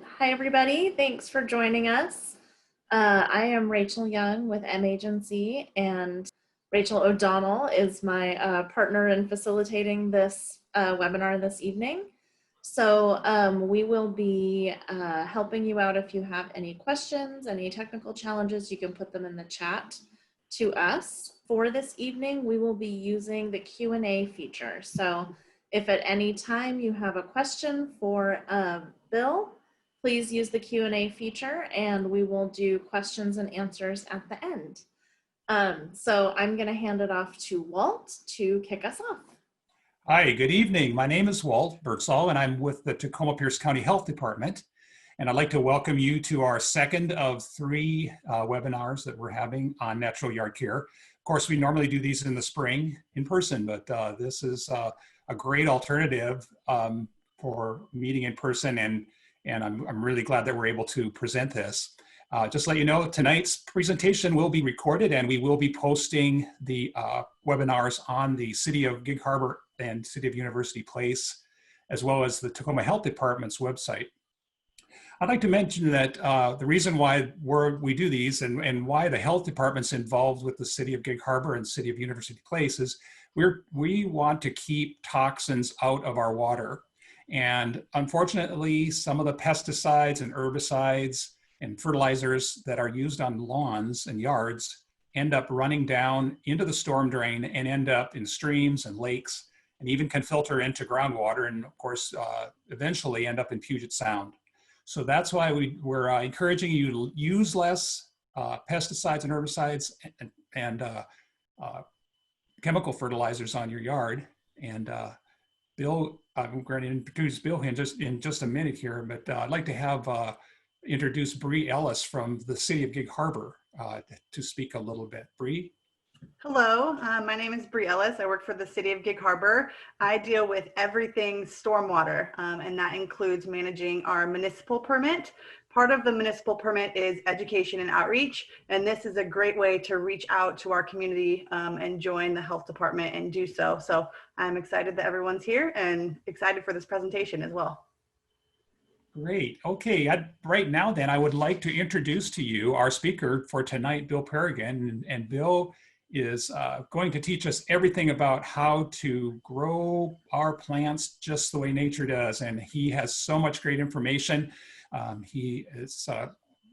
Hi, everybody. Thanks for joining us. I am Rachel Young with M Agency, and Rachel O'Donnell is my partner in facilitating this webinar this evening. So we will be helping you out if you have any questions, any technical challenges, you can put them in the chat to us. For this evening, we will be using the Q&A feature. So if at any time you have a question for Bill, please use the Q&A feature and we will do questions and answers at the end. So I'm going to hand it off to Walt to kick us off. Hi, good evening. My name is Walt Birdsall and I'm with the Tacoma-Pierce County Health Department. And I'd like to welcome you to our second of three webinars that we're having on natural yard care. Of course, we normally do these in the spring in person, but this is a great alternative for meeting in person, and I'm really glad that we're able to present this. Just to let you know, tonight's presentation will be recorded and we will be posting the webinars on the City of Gig Harbor and City of University Place, as well as the Tacoma Health Department's website. I'd like to mention that the reason why we do these and why the health department's involved with the City of Gig Harbor and City of University Place is we want to keep toxins out of our water. And unfortunately, some of the pesticides and herbicides and fertilizers that are used on lawns and yards end up running down into the storm drain and end up in streams and lakes, and even can filter into groundwater and of course eventually end up in Puget Sound. So that's why we're encouraging you to use less pesticides and herbicides and chemical fertilizers on your yard. And Bill, I'm going to introduce Bill in just a minute here, but I'd like to have introduce Bree Ellis from the City of Gig Harbor to speak a little bit. Bree? Hello, my name is Bree Ellis. I work for the City of Gig Harbor. I deal with everything stormwater, and that includes managing our municipal permit. Part of the municipal permit is education and outreach, and this is a great way to reach out to our community and join the health department and do so. So I'm excited that everyone's here and excited for this presentation as well. Great. Okay, right now then I would like to introduce to you our speaker for tonight, Bill Perengie, and Bill is going to teach us everything about how to grow our plants just the way nature does. And he has so much great information. He is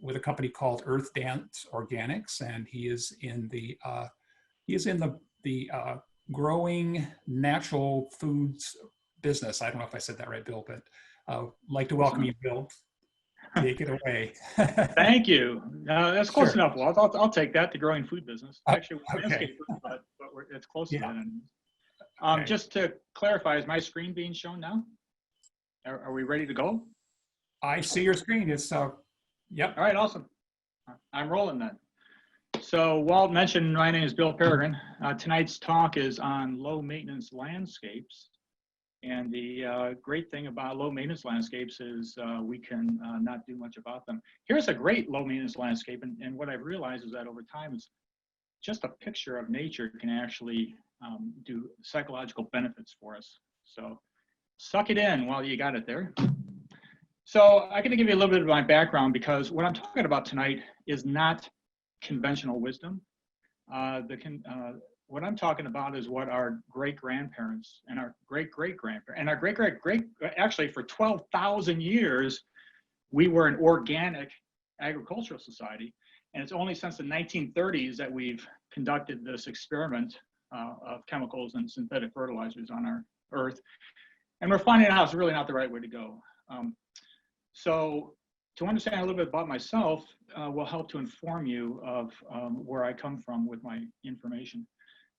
with a company called Earth Dance Organics, and he is in the growing natural foods business. I don't know if I said that right, Bill, but I'd like to welcome you, Bill. Take it away. Thank you. That's close enough. Well, I'll take that, the growing food business. Actually, okay. but it's close to that. Okay. Just to clarify, is my screen being shown now? Are we ready to go? I see your screen. It's, yep. All right, awesome. I'm rolling then. So Walt mentioned my name is Bill Perengie. Tonight's talk is on low maintenance landscapes. And the great thing about low maintenance landscapes is we can not do much about them. Here's a great low maintenance landscape. And what I've realized is that over time, it's just a picture of nature can actually do psychological benefits for us. So suck it in while you got it there. So I'm going to give you a little bit of my background because what I'm talking about tonight is not conventional wisdom. What I'm talking about is what our great-grandparents and our great-great-grandparents and our great-great-great, actually for 12,000 years, we were an organic agricultural society. And it's only since the 1930s that we've conducted this experiment of chemicals and synthetic fertilizers on our earth. And we're finding out it's really not the right way to go. So to understand a little bit about myself will help to inform you of where I come from with my information.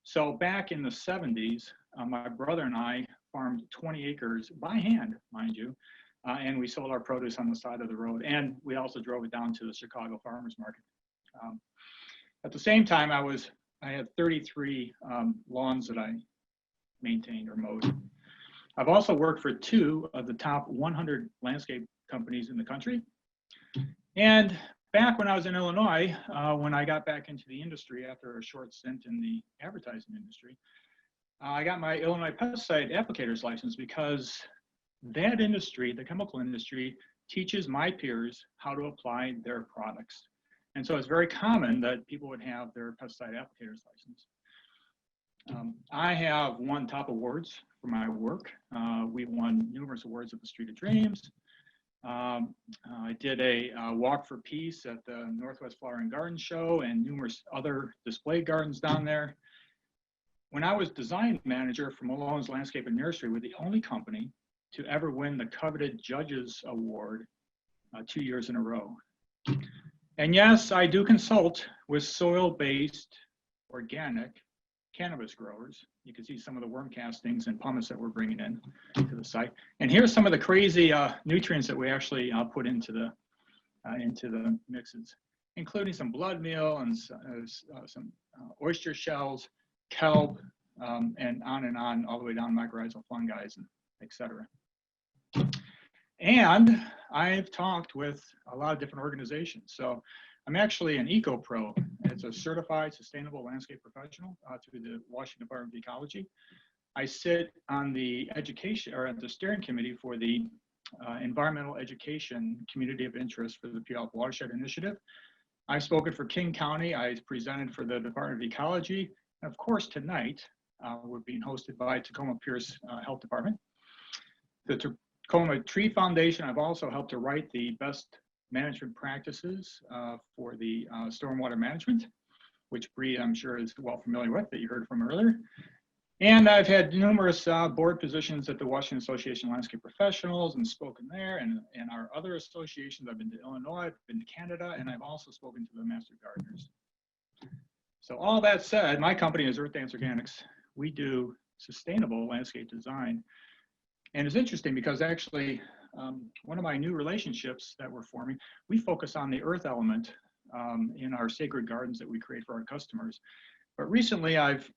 So back in the 70s, my brother and I farmed 20 acres by hand, mind you, and we sold our produce on the side of the road, and we also drove it down to the Chicago Farmers Market. At the same time, I had 33 lawns that I maintained or mowed. I've also worked for 2 of the top 100 landscape companies in the country. And back when I was in Illinois, when I got back into the industry after a short stint in the advertising industry, I got my Illinois pesticide applicator's license because that industry, the chemical industry, teaches my peers how to apply their products. And so it's very common that people would have their pesticide applicator's license. I have won top awards for my work. We won numerous awards at the Street of Dreams. I did a walk for peace at the Northwest Flower and Garden Show and numerous other display gardens down there. When I was design manager for Malone's Landscape and Nursery, we're the only company to ever win the coveted Judges Award 2 years in a row. And yes, I do consult with soil-based organic cannabis growers. You can see some of the worm castings and pumice that we're bringing in to the site. And here's some of the crazy nutrients that we actually put into the mixes, including some blood meal and some oyster shells, kelp, and on, all the way down mycorrhizal fungi, and et cetera. And I've talked with a lot of different organizations. So I'm actually an eco-pro. It's a certified sustainable landscape professional through the Washington Department of Ecology. I sit on the education, or at the steering committee for the Environmental Education Community of Interest for the Puyallup Watershed Initiative. I've spoken for King County. I presented for the Department of Ecology. And of course, tonight, we're being hosted by Tacoma-Pierce Health Department. The Tacoma Tree Foundation, I've also helped to write the best management practices for the stormwater management, which Bree, I'm sure, is well familiar with, that you heard from earlier. And I've had numerous board positions at the Washington Association of Landscape Professionals and spoken there, and our other associations. I've been to Illinois, I've been to Canada, and I've also spoken to the Master Gardeners. So all that said, my company is Earth Dance Organics. We do sustainable landscape design. And it's interesting because actually, one of my new relationships that we're forming, we focus on the earth element in our sacred gardens that we create for our customers. But recently I've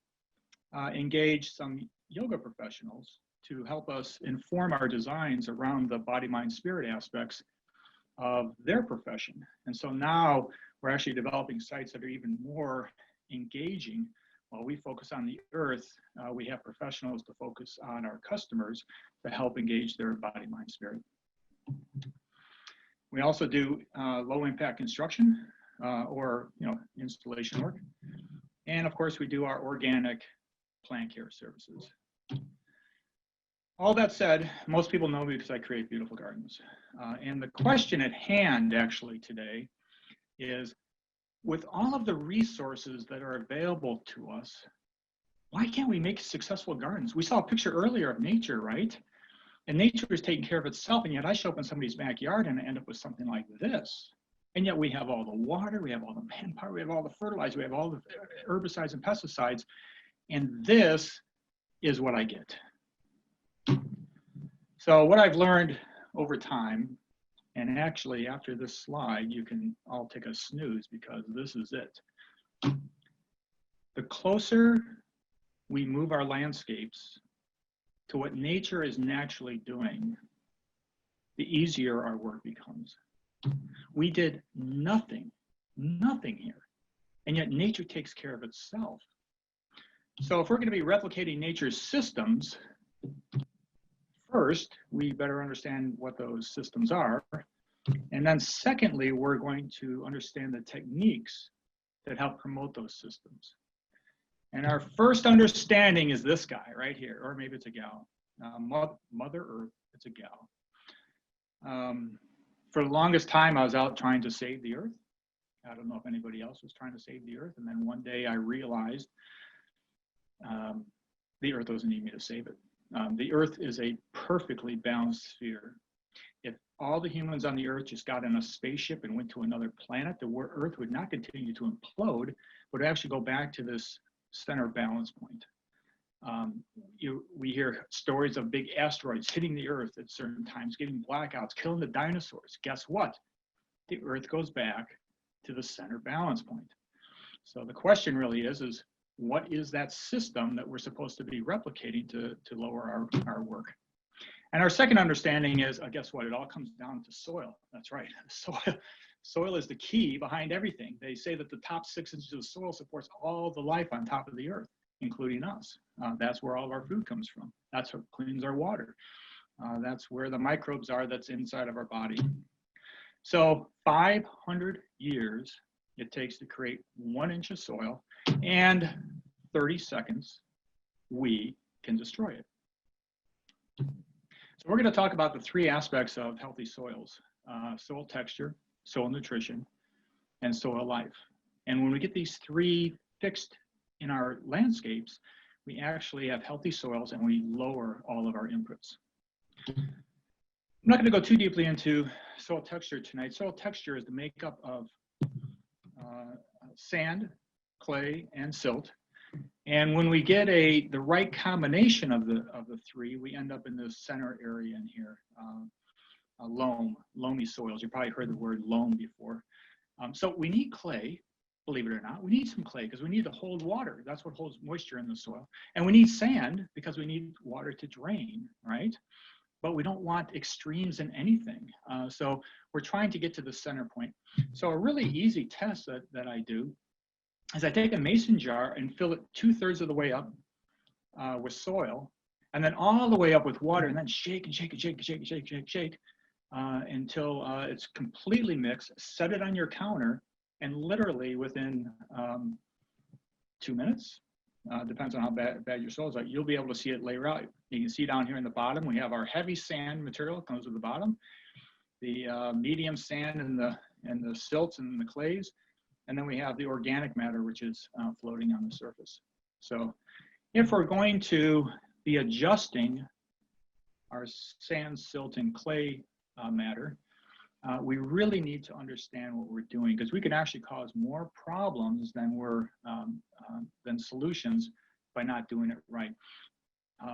engaged some yoga professionals to help us inform our designs around the body, mind, spirit aspects of their profession. And so now we're actually developing sites that are even more engaging. While we focus on the earth, we have professionals to focus on our customers to help engage their body, mind, spirit. We also do low impact construction or installation work. And of course, we do our organic plant care services. All that said, most people know me because I create beautiful gardens. And the question at hand actually today is, with all of the resources that are available to us, why can't we make successful gardens? We saw a picture earlier of nature, right? And nature is taking care of itself, and yet I show up in somebody's backyard and I end up with something like this. And yet we have all the water, we have all the manpower, we have all the fertilizer, we have all the herbicides and pesticides, and this is what I get. So what I've learned over time, and actually after this slide, you can all take a snooze because this is it. The closer we move our landscapes to what nature is naturally doing, the easier our work becomes. We did nothing here, and yet nature takes care of itself. So if we're going to be replicating nature's systems, first, we better understand what those systems are. And then secondly, we're going to understand the techniques that help promote those systems. And our first understanding is this guy right here, or maybe it's a gal. Mother Earth, it's a gal. For the longest time, I was out trying to save the earth. I don't know if anybody else was trying to save the earth. And then one day I realized the earth doesn't need me to save it. The earth is a perfectly balanced sphere. If all the humans on the earth just got in a spaceship and went to another planet, the earth would not continue to implode, but actually go back to this center balance point. We hear stories of big asteroids hitting the earth at certain times, getting blackouts, killing the dinosaurs. Guess what? The earth goes back to the center balance point. So the question really is what is that system that we're supposed to be replicating to lower our work? And our second understanding is, guess what? It all comes down to soil. That's right. Soil is the key behind everything. They say that the top 6 inches of soil supports all the life on top of the earth, including us. That's where all of our food comes from. That's what cleans our water. That's where the microbes are that's inside of our body. So 500 years it takes to create 1 inch of soil, and 30 seconds we can destroy it. So we're going to talk about the 3 aspects of healthy soils: soil texture, soil nutrition, and soil life. And when we get these 3 fixed in our landscapes, we actually have healthy soils and we lower all of our inputs. I'm not going to go too deeply into soil texture tonight. Soil texture is the makeup of sand, clay, and silt. And when we get the right combination of the 3, we end up in the center area in here, loamy soils. You probably heard the word loam before. So we need clay, believe it or not. We need some clay because we need to hold water. That's what holds moisture in the soil. And we need sand because we need water to drain, right? But we don't want extremes in anything. So we're trying to get to the center point. So a really easy test that I do is I take a mason jar and fill it 2/3 of the way up with soil, and then all the way up with water, and then shake and shake and shake and shake and shake and shake and shake until it's completely mixed. Set it on your counter, and literally within 2 minutes, depends on how bad your soils are, you'll be able to see it layer out. You can see down here in the bottom, we have our heavy sand material comes with the bottom, the medium sand and the silts and the clays, and then we have the organic matter, which is floating on the surface. So if we're going to be adjusting our sand, silt, and clay matter, we really need to understand what we're doing, because we could actually cause more problems than solutions by not doing it right.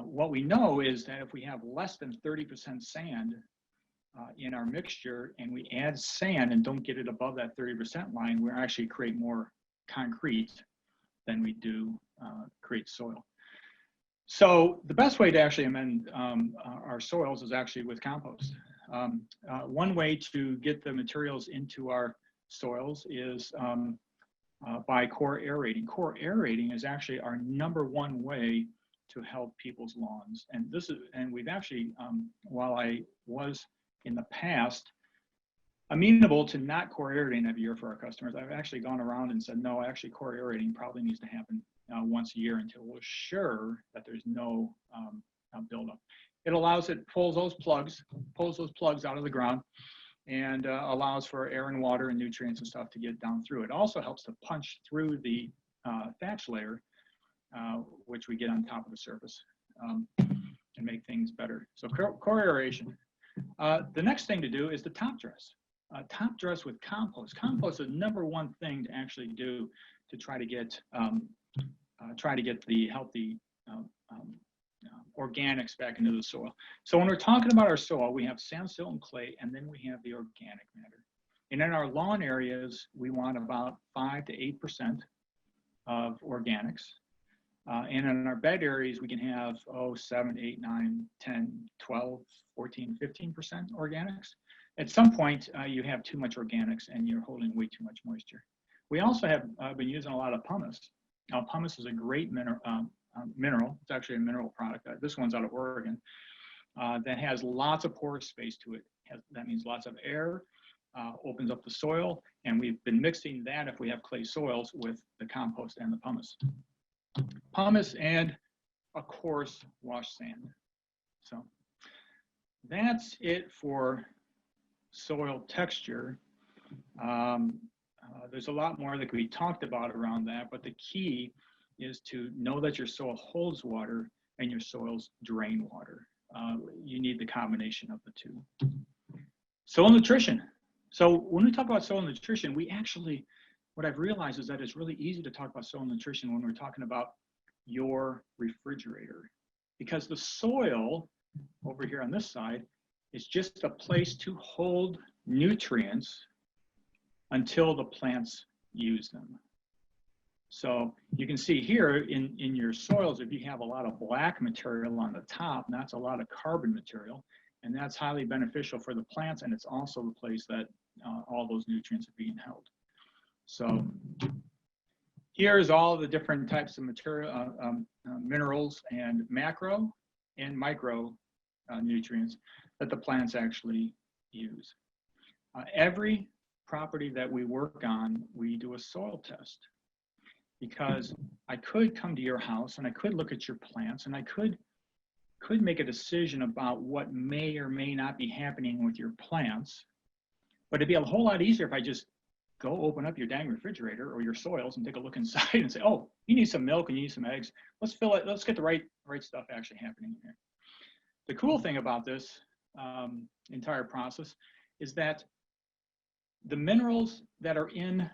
What we know is that if we have less than 30% sand in our mixture, and we add sand and don't get it above that 30% line, we actually create more concrete than we do create soil. So the best way to actually amend our soils is actually with compost. One way to get the materials into our soils is by core aerating. Core aerating is actually our #1 way to help people's lawns. And we've actually, while I was in the past amenable to not core aerating every year for our customers, I've actually gone around and said, no, actually core aerating probably needs to happen once a year until we're sure that there's no buildup. It pulls those plugs out of the ground, and allows for air and water and nutrients and stuff to get down through. It also helps to punch through the thatch layer, which we get on top of the surface, and make things better. So core aeration. The next thing to do is the top dress. Top dress with compost. Compost is the #1 thing to actually do to try to get the healthy organics back into the soil. So when we're talking about our soil, we have sand, silt, and clay, and then we have the organic matter. And in our lawn areas, we want about 5 to 8% of organics. And in our bed areas, we can have 7, 8, 9, 10, 12, 14, 15% organics. At some point, you have too much organics and you're holding way too much moisture. We also have been using a lot of pumice. Now, pumice is a great mineral. It's actually a mineral product. This one's out of Oregon, that has lots of pore space to it. That means lots of air, opens up the soil, and we've been mixing that, if we have clay soils, with the compost and the pumice. Pumice and a coarse wash sand. So that's it for soil texture. There's a lot more that could be talked about around that, but the key is to know that your soil holds water and your soils drain water. You need the combination of the two. Soil nutrition. So when we talk about soil nutrition, what I've realized is that it's really easy to talk about soil nutrition when we're talking about your refrigerator, because the soil over here on this side is just a place to hold nutrients until the plants use them. So you can see here in your soils, if you have a lot of black material on the top, that's a lot of carbon material, and that's highly beneficial for the plants, and it's also the place that all those nutrients are being held. So here's all the different types of material, minerals, and macro and micro nutrients that the plants actually use. Every property that we work on, we do a soil test, because I could come to your house and I could look at your plants and I could make a decision about what may or may not be happening with your plants. But it'd be a whole lot easier if I just go open up your dang refrigerator or your soils and take a look inside and say, oh, you need some milk and you need some eggs. Let's fill it. Let's get the right stuff actually happening here. The cool thing about this entire process is that the minerals that are in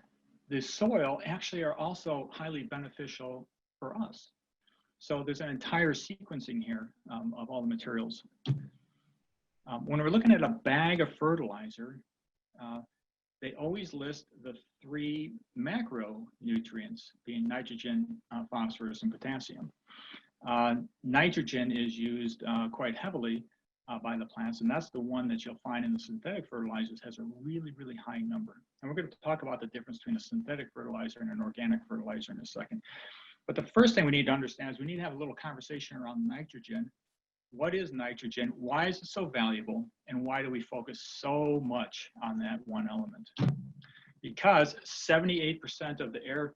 the soil actually are also highly beneficial for us. So there's an entire sequencing here of all the materials. When we're looking at a bag of fertilizer, they always list the 3 macronutrients, being nitrogen, phosphorus, and potassium. Nitrogen is used quite heavily by the plants, and that's the one that you'll find in the synthetic fertilizers has a really, really high number. And we're going to talk about the difference between a synthetic fertilizer and an organic fertilizer in a second. But the first thing we need to understand is we need to have a little conversation around nitrogen. What is nitrogen? Why is it so valuable? And why do we focus so much on that one element? Because 78% of the air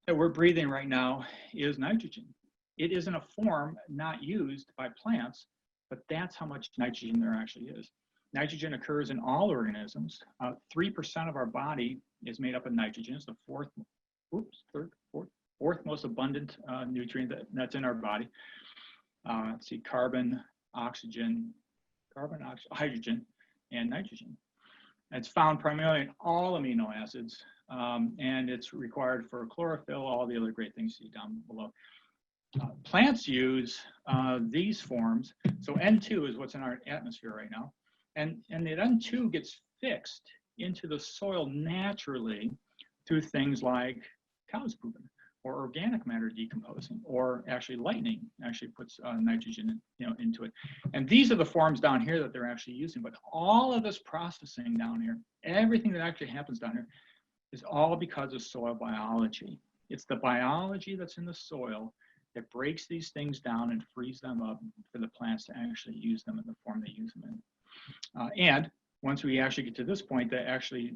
that we're breathing right now is nitrogen. It is in a form not used by plants, but that's how much nitrogen there actually is. Nitrogen occurs in all organisms. 3% of our body is made up of nitrogen. It's the fourth most abundant nutrient that's in our body. Let's see, carbon, oxygen, hydrogen, and nitrogen. It's found primarily in all amino acids, and it's required for chlorophyll, all the other great things you see down below. Plants use these forms. So N2 is what's in our atmosphere right now. And the N2 gets fixed into the soil naturally through things like cows pooping, or organic matter decomposing, or actually lightning actually puts nitrogen into it. And these are the forms down here that they're actually using. But all of this processing down here, everything that actually happens down here, is all because of soil biology. It's the biology that's in the soil that breaks these things down and frees them up for the plants to actually use them in the form they use them in. And once we actually get to this point, that actually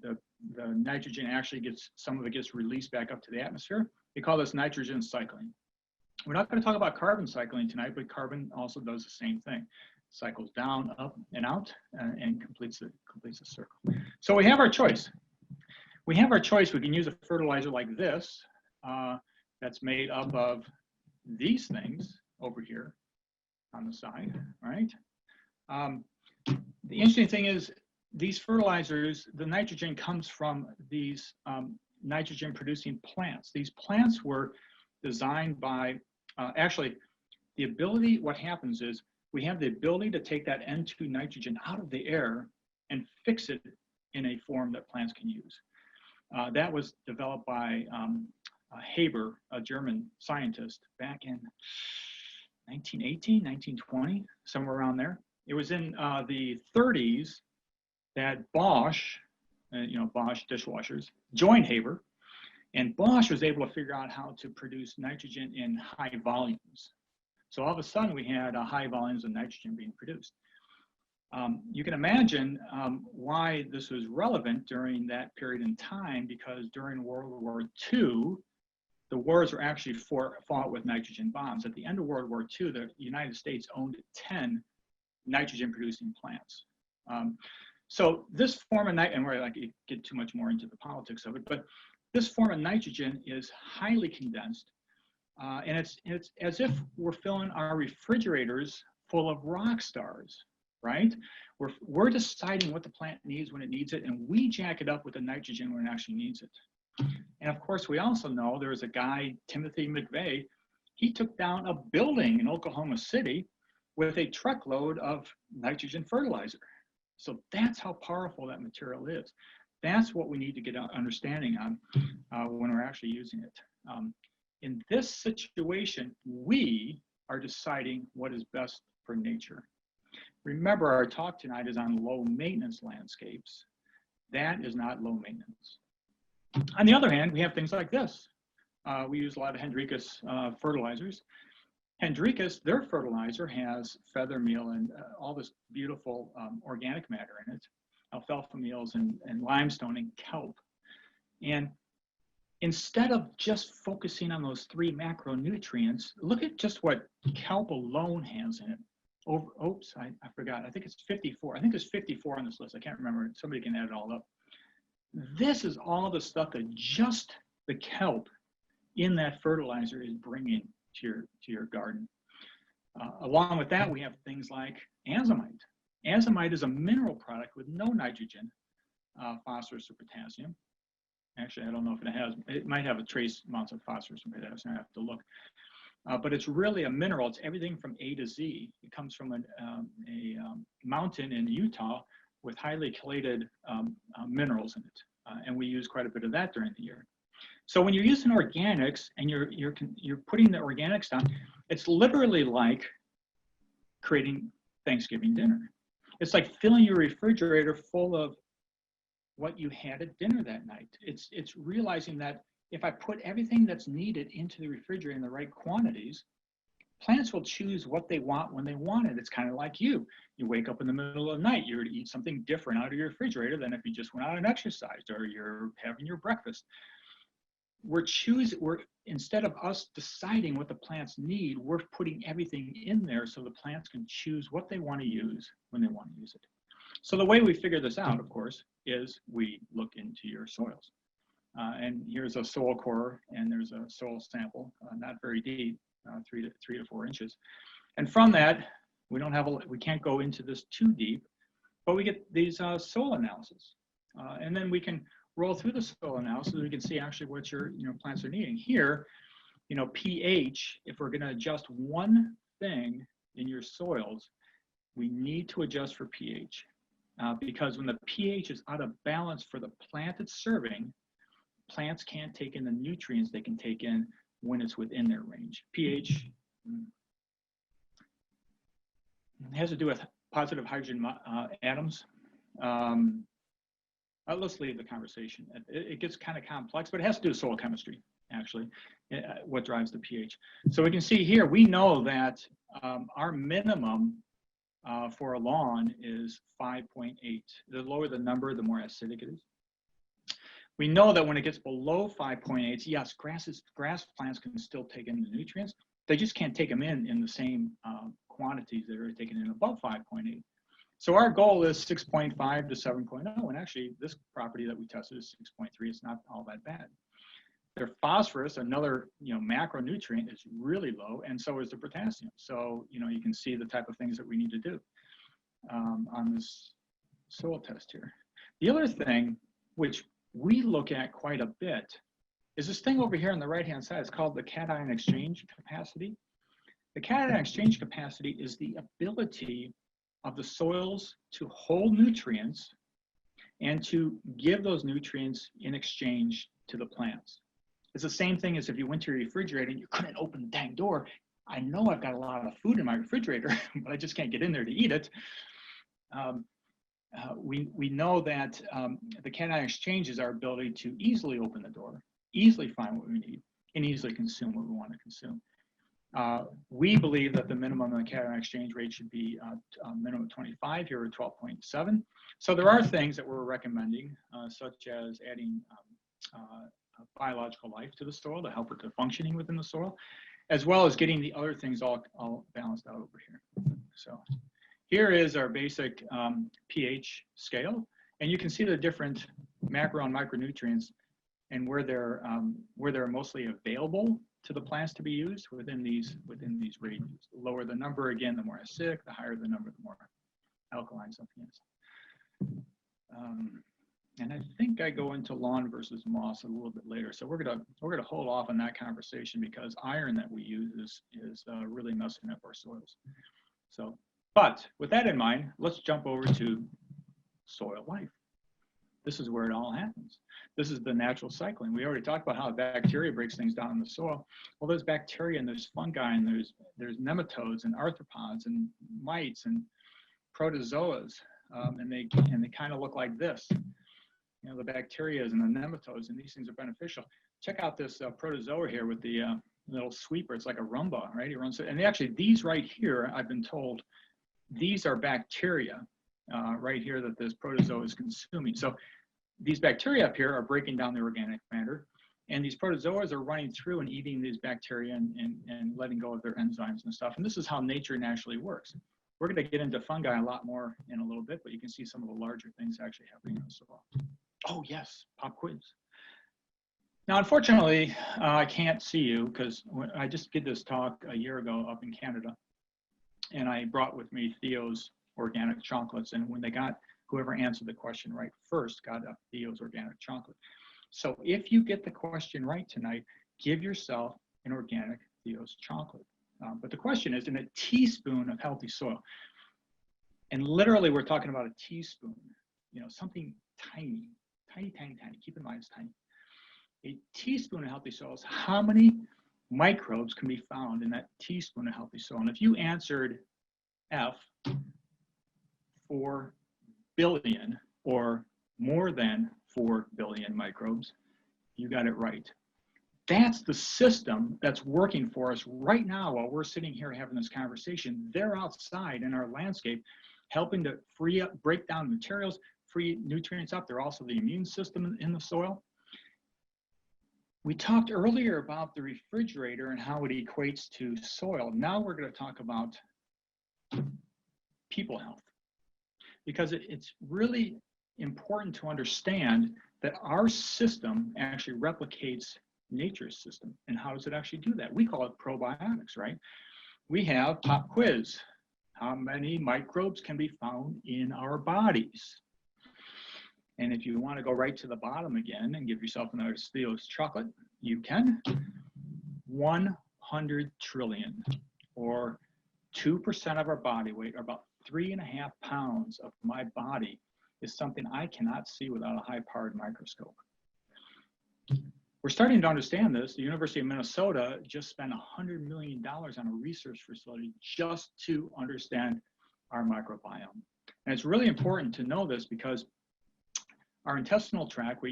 the nitrogen actually gets, some of it gets released back up to the atmosphere. We call this nitrogen cycling. We're not going to talk about carbon cycling tonight, but carbon also does the same thing. Cycles down, up, and out, and completes the circle. So we have our choice. We can use a fertilizer like this that's made up of these things over here on the side, right? The interesting thing is these fertilizers, the nitrogen comes from these nitrogen producing plants. These plants were designed by, actually the ability, what happens is we have the ability to take that N2 nitrogen out of the air and fix it in a form that plants can use. That was developed by Haber, a German scientist, back in 1918, 1920, somewhere around there. It was in the 30s that Bosch, Bosch dishwashers, joined Haber, and Bosch was able to figure out how to produce nitrogen in high volumes. So all of a sudden we had high volumes of nitrogen being produced. You can imagine why this was relevant during that period in time, because during World War II, the wars were actually fought with nitrogen bombs. At the end of World War II, the United States owned 10 nitrogen-producing plants. So this form of nitrogen, and we're not going to get too much more into the politics of it, but this form of nitrogen is highly condensed, and it's as if we're filling our refrigerators full of rock stars, right? We're deciding what the plant needs when it needs it, and we jack it up with the nitrogen when it actually needs it. And of course, we also know there was a guy, Timothy McVeigh, he took down a building in Oklahoma City with a truckload of nitrogen fertilizer. So that's how powerful that material is. That's what we need to get an understanding on when we're actually using it. In this situation, we are deciding what is best for nature. Remember, our talk tonight is on low maintenance landscapes. That is not low maintenance. On the other hand, we have things like this. We use a lot of Hendricus fertilizers. Hendrikus, their fertilizer has feather meal and all this beautiful organic matter in it, alfalfa meals and limestone and kelp. And instead of just focusing on those 3 macronutrients, look at just what kelp alone has in it. Oops, I forgot. I think it's 54. I think there's 54 on this list. I can't remember. Somebody can add it all up. This is all the stuff that just the kelp in that fertilizer is bringing to your garden. Along with that, we have things like azomite. Azomite is a mineral product with no nitrogen, phosphorus, or potassium. Actually, I don't know if it might have a trace amounts of phosphorus and potassium. I have to look. But it's really a mineral. It's everything from A to Z. It comes from a mountain in Utah with highly chelated minerals in it. And we use quite a bit of that during the year. So when you're using organics and you're putting the organics down, it's literally like creating Thanksgiving dinner. It's like filling your refrigerator full of what you had at dinner that night. It's realizing that if I put everything that's needed into the refrigerator in the right quantities, plants will choose what they want when they want it. It's kind of like you. You wake up in the middle of the night, you're to eat something different out of your refrigerator than if you just went out and exercised or you're having your breakfast. Instead of us deciding what the plants need, we're putting everything in there so the plants can choose what they want to use when they want to use it. So the way we figure this out, of course, is we look into your soils. And here's a soil core, and there's a soil sample, not very deep, 3 to 4 inches. And from that, we can't go into this too deep, but we get these soil analysis. And then we can roll through the soil analysis, we can see actually what your plants are needing. Here, pH, if we're going to adjust one thing in your soils, we need to adjust for pH. Because when the pH is out of balance for the plant it's serving, plants can't take in the nutrients they can take in when it's within their range. pH has to do with positive hydrogen atoms. Let's leave the conversation. It gets kind of complex, but it has to do with soil chemistry, actually, what drives the pH. So we can see here, we know that our minimum for a lawn is 5.8. The lower the number, the more acidic it is. We know that when it gets below 5.8, yes, grass plants can still take in the nutrients. They just can't take them in the same quantities that are taken in above 5.8. So our goal is 6.5 to 7.0, and actually this property that we tested is 6.3. It's not all that bad. Their phosphorus, another macronutrient, is really low, and so is the potassium. So you can see the type of things that we need to do on this soil test here. The other thing, which we look at quite a bit, is this thing over here on the right-hand side. It's called the cation exchange capacity. The cation exchange capacity is the ability of the soils to hold nutrients and to give those nutrients in exchange to the plants. It's the same thing as if you went to your refrigerator and you couldn't open the dang door. I know I've got a lot of food in my refrigerator, but I just can't get in there to eat it. We know that the cation exchange is our ability to easily open the door, easily find what we need, and easily consume what we want to consume. We believe that the minimum on the cation exchange rate should be a minimum of 25, here at 12.7. So there are things that we're recommending, such as adding biological life to the soil to help with the functioning within the soil, as well as getting the other things all balanced out over here. So here is our basic pH scale, and you can see the different macro and micronutrients and where they're mostly available to the plants to be used within these ranges. The lower the number, again, the more acidic. The higher the number, the more alkaline something is. And I think I go into lawn versus moss a little bit later. So we're gonna hold off on that conversation because iron that we use is really messing up our soils. So, but with that in mind, let's jump over to soil life. This is where it all happens. This is the natural cycling. We already talked about how bacteria breaks things down in the soil. Well, there's bacteria and there's fungi and there's nematodes and arthropods and mites and protozoas, and they kind of look like this. The bacteria and the nematodes, and these things are beneficial. Check out this protozoa here with the little sweeper. It's like a Roomba, right? It runs, and actually these right here, I've been told, these are bacteria right here that this protozoa is consuming. So these bacteria up here are breaking down the organic matter, and these protozoas are running through and eating these bacteria and letting go of their enzymes and stuff. And this is how nature naturally works. We're going to get into fungi a lot more in a little bit, but you can see some of the larger things actually happening in the soil. Oh yes, pop quiz. Now, unfortunately, I can't see you because I just did this talk a year ago up in Canada, and I brought with me Theo's organic chocolates, and when they got, whoever answered the question right first got a Theo's organic chocolate. So if you get the question right tonight, give yourself an organic Theo's chocolate. But the question is, in a teaspoon of healthy soil, and literally we're talking about a teaspoon, you know, something tiny, tiny, tiny, tiny, keep in mind it's tiny. A teaspoon of healthy soil is how many microbes can be found in that teaspoon of healthy soil. And if you answered F, 4 billion or more than 4 billion microbes, you got it right. That's the system that's working for us right now while we're sitting here having this conversation. They're outside in our landscape helping to free up, break down materials, free nutrients up. They're also the immune system in the soil. We talked earlier about the refrigerator and how it equates to soil. Now we're going to talk about people health, because it's really important to understand that our system actually replicates nature's system. And how does it actually do that? We call it probiotics, right? We have pop quiz. How many microbes can be found in our bodies? And if you want to go right to the bottom again and give yourself another Theo's chocolate, you can. 100 trillion, or 2% of our body weight, or about 3.5 pounds of my body, is something I cannot see without a high-powered microscope. We're starting to understand this. The University of Minnesota just spent $100 million on a research facility just to understand our microbiome. And it's really important to know this because our intestinal tract,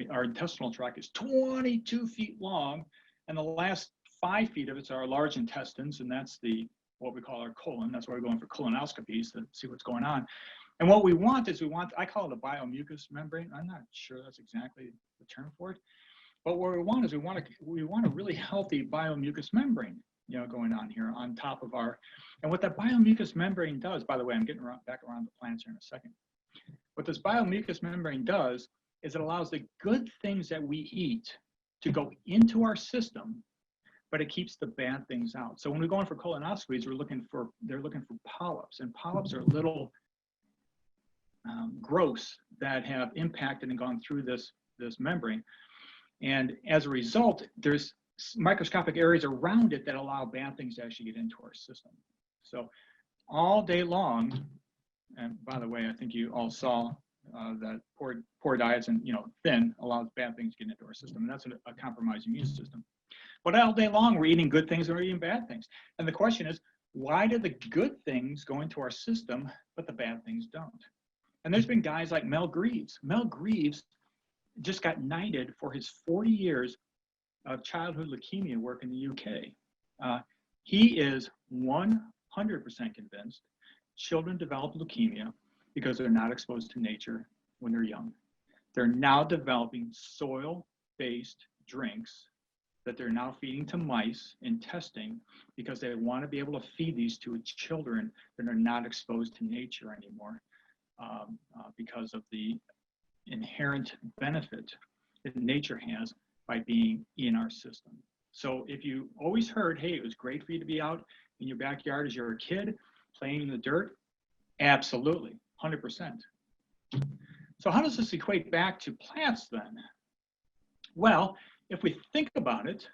our intestinal tract is 22 feet long, and the last 5 feet of it are our large intestines, and that's what we call our colon. That's why we're going for colonoscopies to see what's going on. And what we want is I call it a biomucous membrane. I'm not sure that's exactly the term for it. But what we want is we want a really healthy biomucous membrane, going on here on top of and what that biomucous membrane does, by the way, I'm getting back around the plants here in a second. What this biomucous membrane does is it allows the good things that we eat to go into our system, but it keeps the bad things out. So when we go in for colonoscopies, they're looking for polyps, and polyps are little growths that have impacted and gone through this membrane. And as a result, there's microscopic areas around it that allow bad things to actually get into our system. So all day long, and by the way, I think you all saw that poor diets and thin allows bad things to get into our system, and that's a compromised immune system. But all day long, we're eating good things and we're eating bad things. And the question is, why do the good things go into our system, but the bad things don't? And there's been guys like Mel Greaves. Mel Greaves just got knighted for his 40 years of childhood leukemia work in the UK. He is 100% convinced children develop leukemia because they're not exposed to nature when they're young. They're now developing soil-based drinks that they're now feeding to mice and testing because they want to be able to feed these to children that are not exposed to nature anymore because of the inherent benefit that nature has by being in our system. So if you always heard, hey, it was great for you to be out in your backyard as you were a kid, playing in the dirt, absolutely, 100%. So how does this equate back to plants then? Well, if we think about it,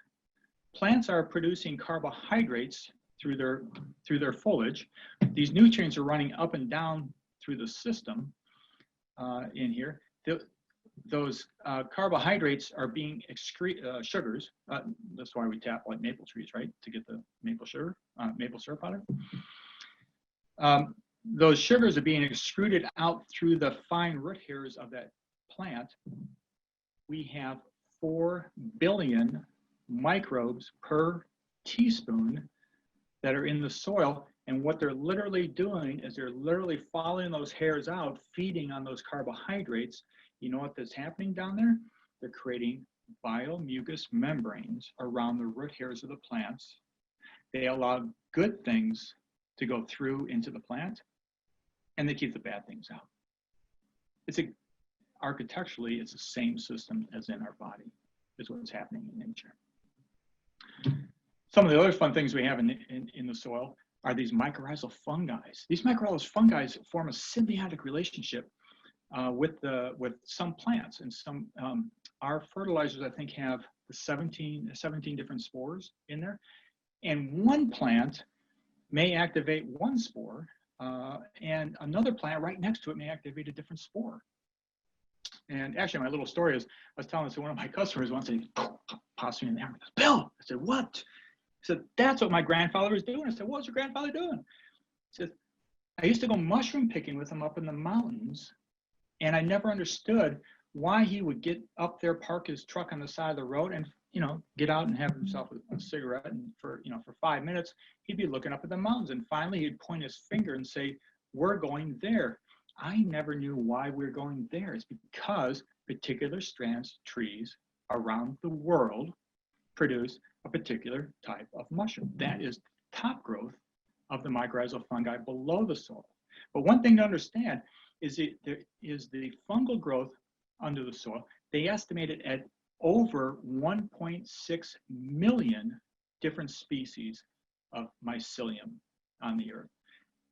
plants are producing carbohydrates through their foliage. These nutrients are running up and down through the system in here. Those carbohydrates are being sugars. That's why we tap like maple trees, right? To get the maple syrup out of it. Those sugars are being excreted out through the fine root hairs of that plant. We have 4 billion microbes per teaspoon that are in the soil. And what they're literally doing is they're literally following those hairs out, feeding on those carbohydrates. You know what that's happening down there? They're creating biomucus membranes around the root hairs of the plants. They allow good things to go through into the plant, and they keep the bad things out. Architecturally, it's the same system as in our body, is what's happening in nature. Some of the other fun things we have in the soil are these mycorrhizal fungi. These mycorrhizal fungi form a symbiotic relationship with some plants, and some our fertilizers, I think, have the 17 different spores in there, and one plant may activate one spore, and another plant right next to it may activate a different spore. And actually, my little story is, I was telling this to one of my customers once, and he pops me in the arm and goes, "Bill," I said, "What?" He said, "That's what my grandfather was doing." I said, "What was your grandfather doing?" He said, "I used to go mushroom picking with him up in the mountains, and I never understood why he would get up there, park his truck on the side of the road, and get out and have himself a cigarette, and for 5 minutes, he'd be looking up at the mountains, and finally he'd point his finger and say, 'We're going there.' I never knew why we're going there. It's because particular strands of trees around the world produce a particular type of mushroom. That is top growth of the mycorrhizal fungi below the soil. But one thing to understand is there is the fungal growth under the soil. They estimate it at over 1.6 million different species of mycelium on the earth.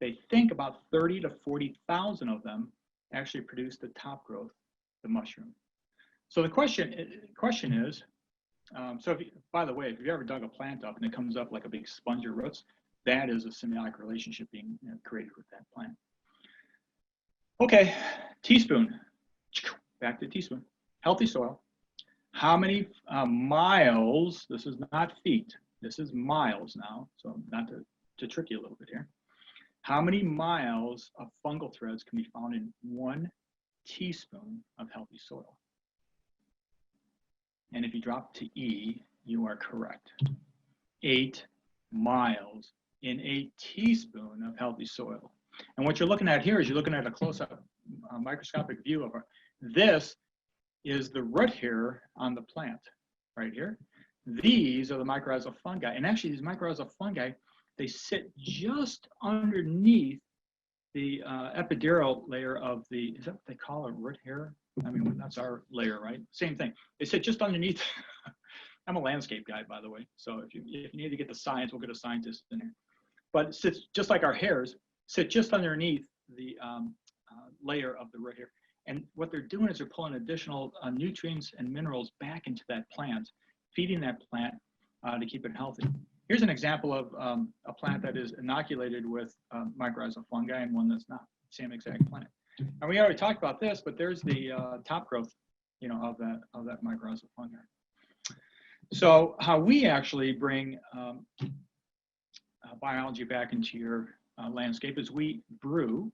They think about 30 to 40,000 of them actually produce the top growth, the mushroom. So the question is, by the way, if you've ever dug a plant up and it comes up like a big sponge of roots, that is a symbiotic relationship being created with that plant. Okay, teaspoon. Back to teaspoon. Healthy soil. How many miles? This is not feet. This is miles now. So not to trick you a little bit here. How many miles of fungal threads can be found in 1 teaspoon of healthy soil? And if you drop to E, you are correct. 8 miles in a teaspoon of healthy soil. And what you're looking at here is you're looking at a close-up microscopic view of this is the root hair on the plant right here. These are the mycorrhizal fungi. And actually, these mycorrhizal fungi, they sit just underneath the epidermal layer of is that what they call a root hair? I mean, that's our layer, right? Same thing. They sit just underneath. I'm a landscape guy, by the way. So if you need to get the science, we'll get a scientist in here. But it sits just like our hairs, sit just underneath the layer of the root hair. And what they're doing is they're pulling additional nutrients and minerals back into that plant, feeding that plant to keep it healthy. Here's an example of a plant that is inoculated with mycorrhizal fungi and one that's not. Same exact plant. And we already talked about this, but there's the top growth, of that mycorrhizal fungi. So how we actually bring biology back into your landscape is we brew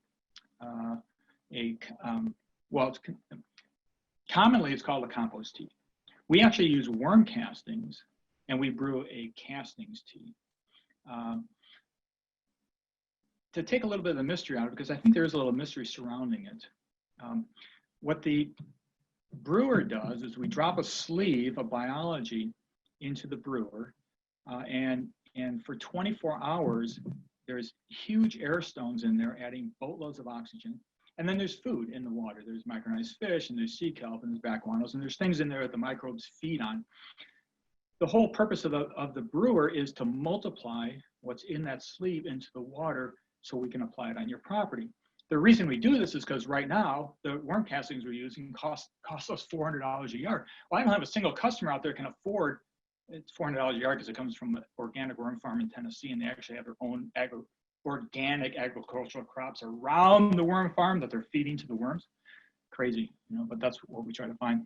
commonly it's called a compost tea. We actually use worm castings, and we brew a castings tea. To take a little bit of the mystery out of it, because I think there is a little mystery surrounding it. What the brewer does is we drop a sleeve of biology into the brewer, and for 24 hours, there's huge air stones in there adding boatloads of oxygen. And then there's food in the water. There's micronized fish, and there's sea kelp, and there's backwanos, and there's things in there that the microbes feed on. The whole purpose of the brewer is to multiply what's in that sleeve into the water so we can apply it on your property. The reason we do this is because right now, the worm castings we're using cost us $400 a yard. Well, I don't have a single customer out there can afford, it's $400 a yard because it comes from an organic worm farm in Tennessee, and they actually have their own organic agricultural crops around the worm farm that they're feeding to the worms. Crazy, but that's what we try to find.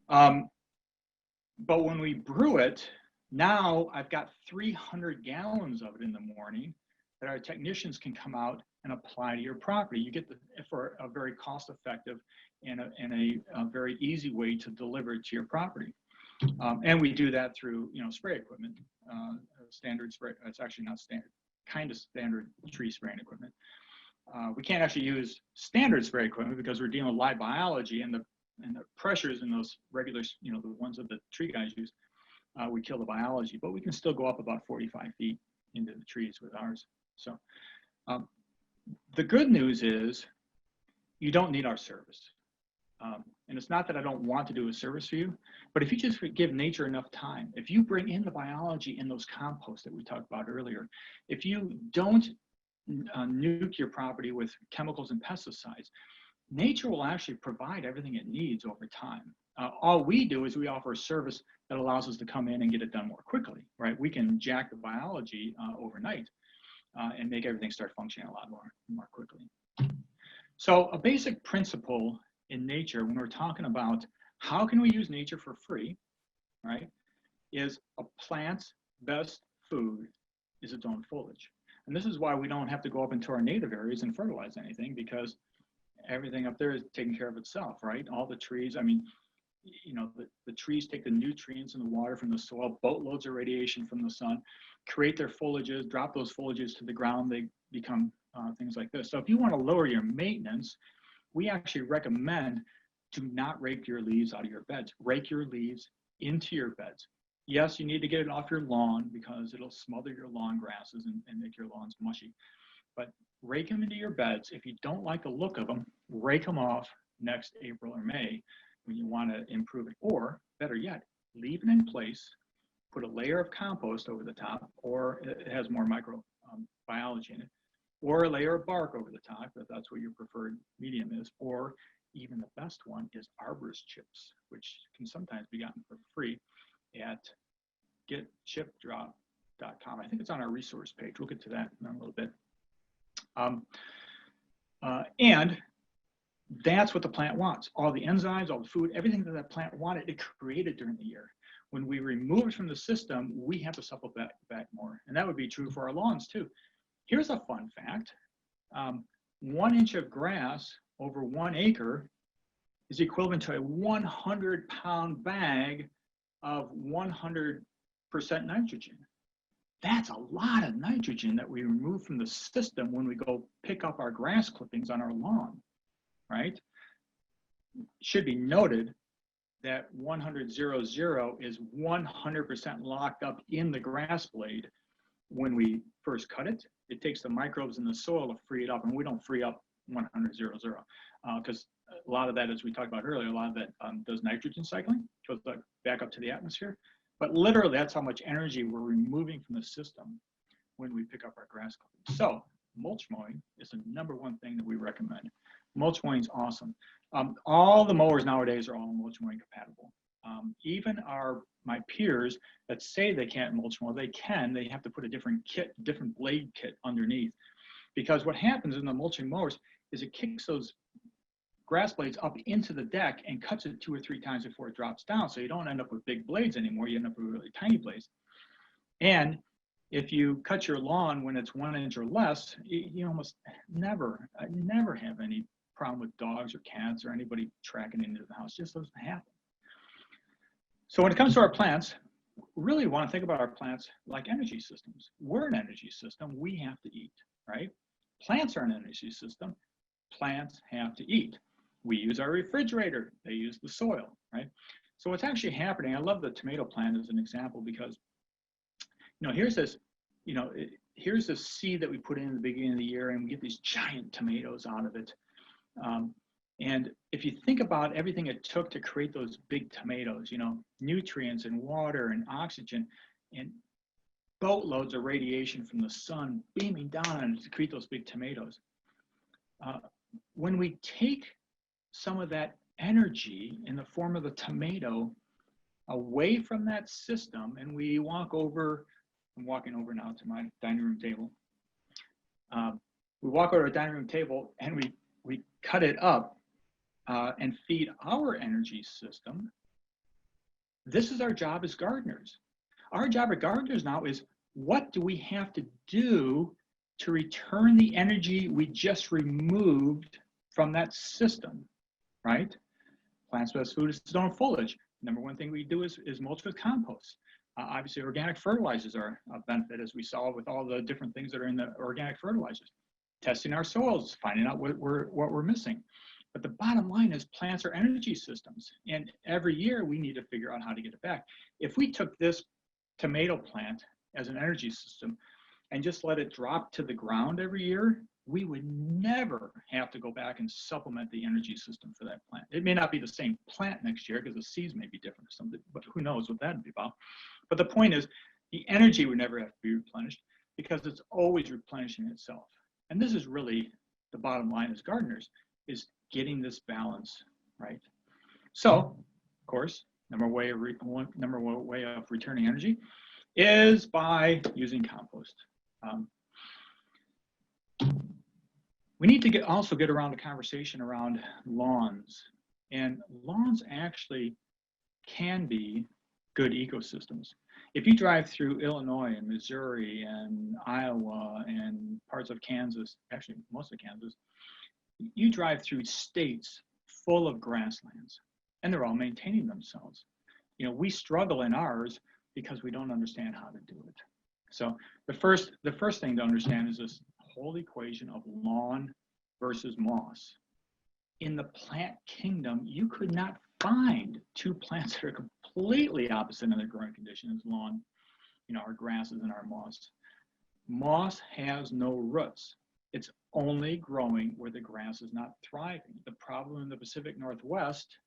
But when we brew it, now I've got 300 gallons of it in the morning that our technicians can come out and apply to your property. You get for a very cost-effective and a very easy way to deliver it to your property. And we do that through, spray equipment, standard spray. It's actually not standard, kind of standard tree spraying equipment. We can't actually use standard spray equipment because we're dealing with live biology, and the pressures in those regular, the ones that the tree guys use, we kill the biology. But we can still go up about 45 feet into the trees with ours. So the good news is you don't need our service. And it's not that I don't want to do a service for you, but if you just give nature enough time, if you bring in the biology in those composts that we talked about earlier, if you don't nuke your property with chemicals and pesticides, nature will actually provide everything it needs over time. All we do is we offer a service that allows us to come in and get it done more quickly, right? We can jack the biology overnight and make everything start functioning a lot more quickly. So a basic principle in nature, when we're talking about how can we use nature for free, right, is a plant's best food is its own foliage. And this is why we don't have to go up into our native areas and fertilize anything, because everything up there is taking care of itself, right? All the trees, I mean, the trees take the nutrients and the water from the soil, boatloads of radiation from the sun, create their foliages, drop those foliages to the ground, they become things like this. So if you want to lower your maintenance, we actually recommend do not rake your leaves out of your beds. Rake your leaves into your beds. Yes, you need to get it off your lawn because it'll smother your lawn grasses and make your lawns mushy. But rake them into your beds. If you don't like the look of them, rake them off next April or May when you want to improve it. Or better yet, leave it in place, put a layer of compost over the top, or it has more microbiology in it, or a layer of bark over the top, if that's what your preferred medium is, or even the best one is arborist chips, which can sometimes be gotten for free at getchipdrop.com. I think it's on our resource page. We'll get to that in a little bit. And that's what the plant wants. All the enzymes, all the food, everything that plant wanted, it created during the year. When we remove it from the system, we have to supplement back more. And that would be true for our lawns too. Here's a fun fact. 1 inch of grass over 1 acre is equivalent to a 100-pound bag of 100% nitrogen. That's a lot of nitrogen that we remove from the system when we go pick up our grass clippings on our lawn, right? It should be noted that 100.00 is 100% locked up in the grass blade when we first cut it. It takes the microbes in the soil to free it up, and we don't free up 100.00 because a lot of that, as we talked about earlier, a lot of that does nitrogen cycling, goes back up to the atmosphere. But literally, that's how much energy we're removing from the system when we pick up our grass clippings. So mulch mowing is the #1 thing that we recommend. Mulch mowing is awesome. All the mowers nowadays are all mulch mowing compatible. Even my peers that say they can't mulch mow, they can. They have to put a different blade kit underneath, because what happens in the mulching mowers is it kicks those grass blades up into the deck and cuts it 2 or 3 times before it drops down. So you don't end up with big blades anymore. You end up with really tiny blades. And if you cut your lawn when it's 1 inch or less, you almost never have any problem with dogs or cats or anybody tracking into the house. It just doesn't happen. So when it comes to our plants, we really want to think about our plants like energy systems. We're an energy system. We have to eat, right? Plants are an energy system. Plants have to eat. We use our refrigerator. They use the soil, right? So what's actually happening, I love the tomato plant as an example, because, here's this, here's the seed that we put in the beginning of the year, and we get these giant tomatoes out of it. And if you think about everything it took to create those big tomatoes, nutrients and water and oxygen and boatloads of radiation from the sun beaming down on it to create those big tomatoes. When we take some of that energy in the form of the tomato away from that system, and we walk over, I'm walking over now to my dining room table. We walk over to our dining room table and we cut it up and feed our energy system. This is our job as gardeners. Our job as gardeners now is, what do we have to do to return the energy we just removed from that system, right? Plants' best food is its own foliage. Number one thing we do is mulch with compost. Obviously, organic fertilizers are a benefit, as we saw with all the different things that are in the organic fertilizers. Testing our soils, finding out what we're missing. But the bottom line is plants are energy systems, and every year we need to figure out how to get it back. If we took this tomato plant as an energy system and just let it drop to the ground every year, we would never have to go back and supplement the energy system for that plant. It may not be the same plant next year because the seeds may be different or something, but who knows what that'd be about. But the point is, the energy would never have to be replenished because it's always replenishing itself. And this is really the bottom line as gardeners, is getting this balance right. So, of course, number one way of returning energy is by using compost. We need to also get around the conversation around lawns. And lawns actually can be good ecosystems. If you drive through Illinois and Missouri and Iowa and parts of Kansas, actually most of Kansas, you drive through states full of grasslands, and they're all maintaining themselves. You know, we struggle in ours because we don't understand how to do it. So the first thing to understand is this whole equation of lawn versus moss. In the plant kingdom, you could not find two plants that are completely opposite in their growing conditions, lawn, you know, our grasses and our moss. Moss has no roots. It's only growing where the grass is not thriving. The problem in the Pacific Northwest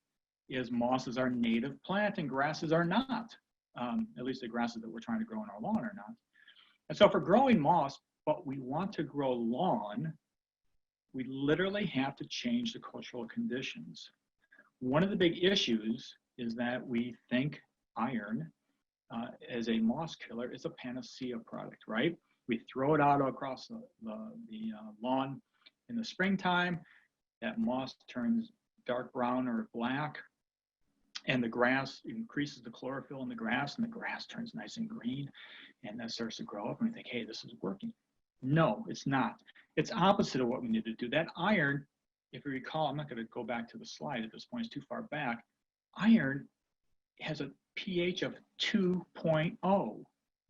is mosses are native plant and grasses are not. At least the grasses that we're trying to grow in our lawn are not. And so for growing moss, but we want to grow lawn, we literally have to change the cultural conditions. One of the big issues is that we think iron as a moss killer is a panacea product, right? We throw it out across the lawn in the springtime. That moss turns dark brown or black, and the grass increases the chlorophyll in the grass, and the grass turns nice and green, and that starts to grow up, and we think, hey, this is working. No, it's not. It's opposite of what we need to do. That iron, if you recall, I'm not going to go back to the slide at this point, it's too far back. Iron has a pH of 2.0.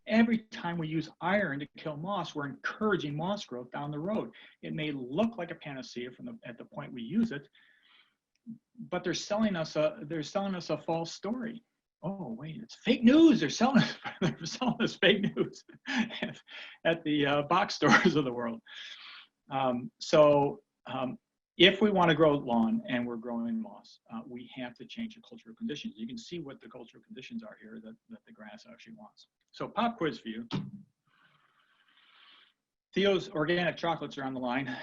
Every time we use iron to kill moss, we're encouraging moss growth down the road. It may look like a panacea at the point we use it, but they're selling us a false story. Oh wait, it's fake news. They're selling us fake news at the box stores of the world. If we want to grow lawn and we're growing moss, we have to change the cultural conditions. You can see what the cultural conditions are here that the grass actually wants. So pop quiz for you. Theo's organic chocolates are on the line.